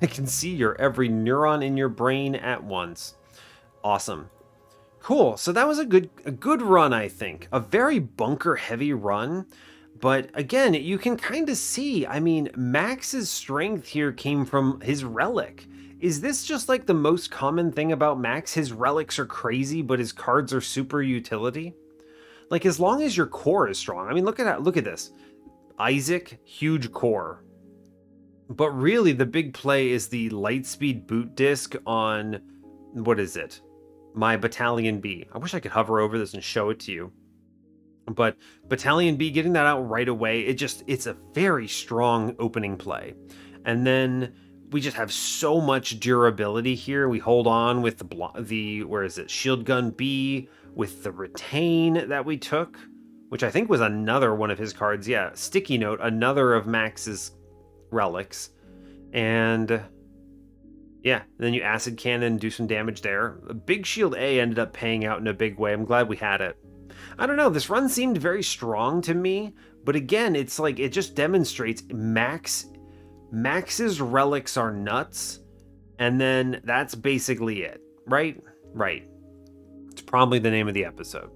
I can see your every neuron in your brain at once. Awesome. Cool. So that was a good run, I think. A very bunker heavy run. But again, you can kind of see, I mean, Max's strength here came from his relic. Is this just like the most common thing about Max? His relics are crazy, but his cards are super utility? Like, as long as your core is strong. I mean, look at this. Isaac, huge core. But really, the big play is the Lightspeed boot disc on, what is it? My Battalion B. I wish I could hover over this and show it to you. But Battalion B, getting that out right away, it's a very strong opening play. And then we just have so much durability here. We hold on with the where is it? Shield gun B with the retain that we took, which I think was another one of his cards. Yeah, sticky note, another of Max's relics. And yeah, then you acid cannon, do some damage there. Big shield A ended up paying out in a big way. I'm glad we had it. I don't know, this run seemed very strong to me, But again, it's like, it just demonstrates Max's relics are nuts, and then that's basically it, right? Right. It's probably the name of the episode.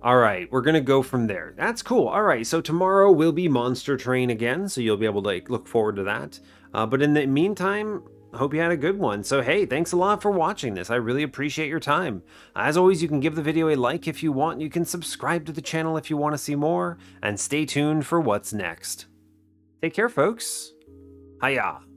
All right, we're going to go from there. That's cool. All right, so tomorrow will be Monster Train again, so you'll be able to look forward to that. But in the meantime, I hope you had a good one. So hey, thanks a lot for watching this. I really appreciate your time. As always, you can give the video a like if you want. You can subscribe to the channel if you want to see more, and stay tuned for what's next. Take care, folks. Hiya.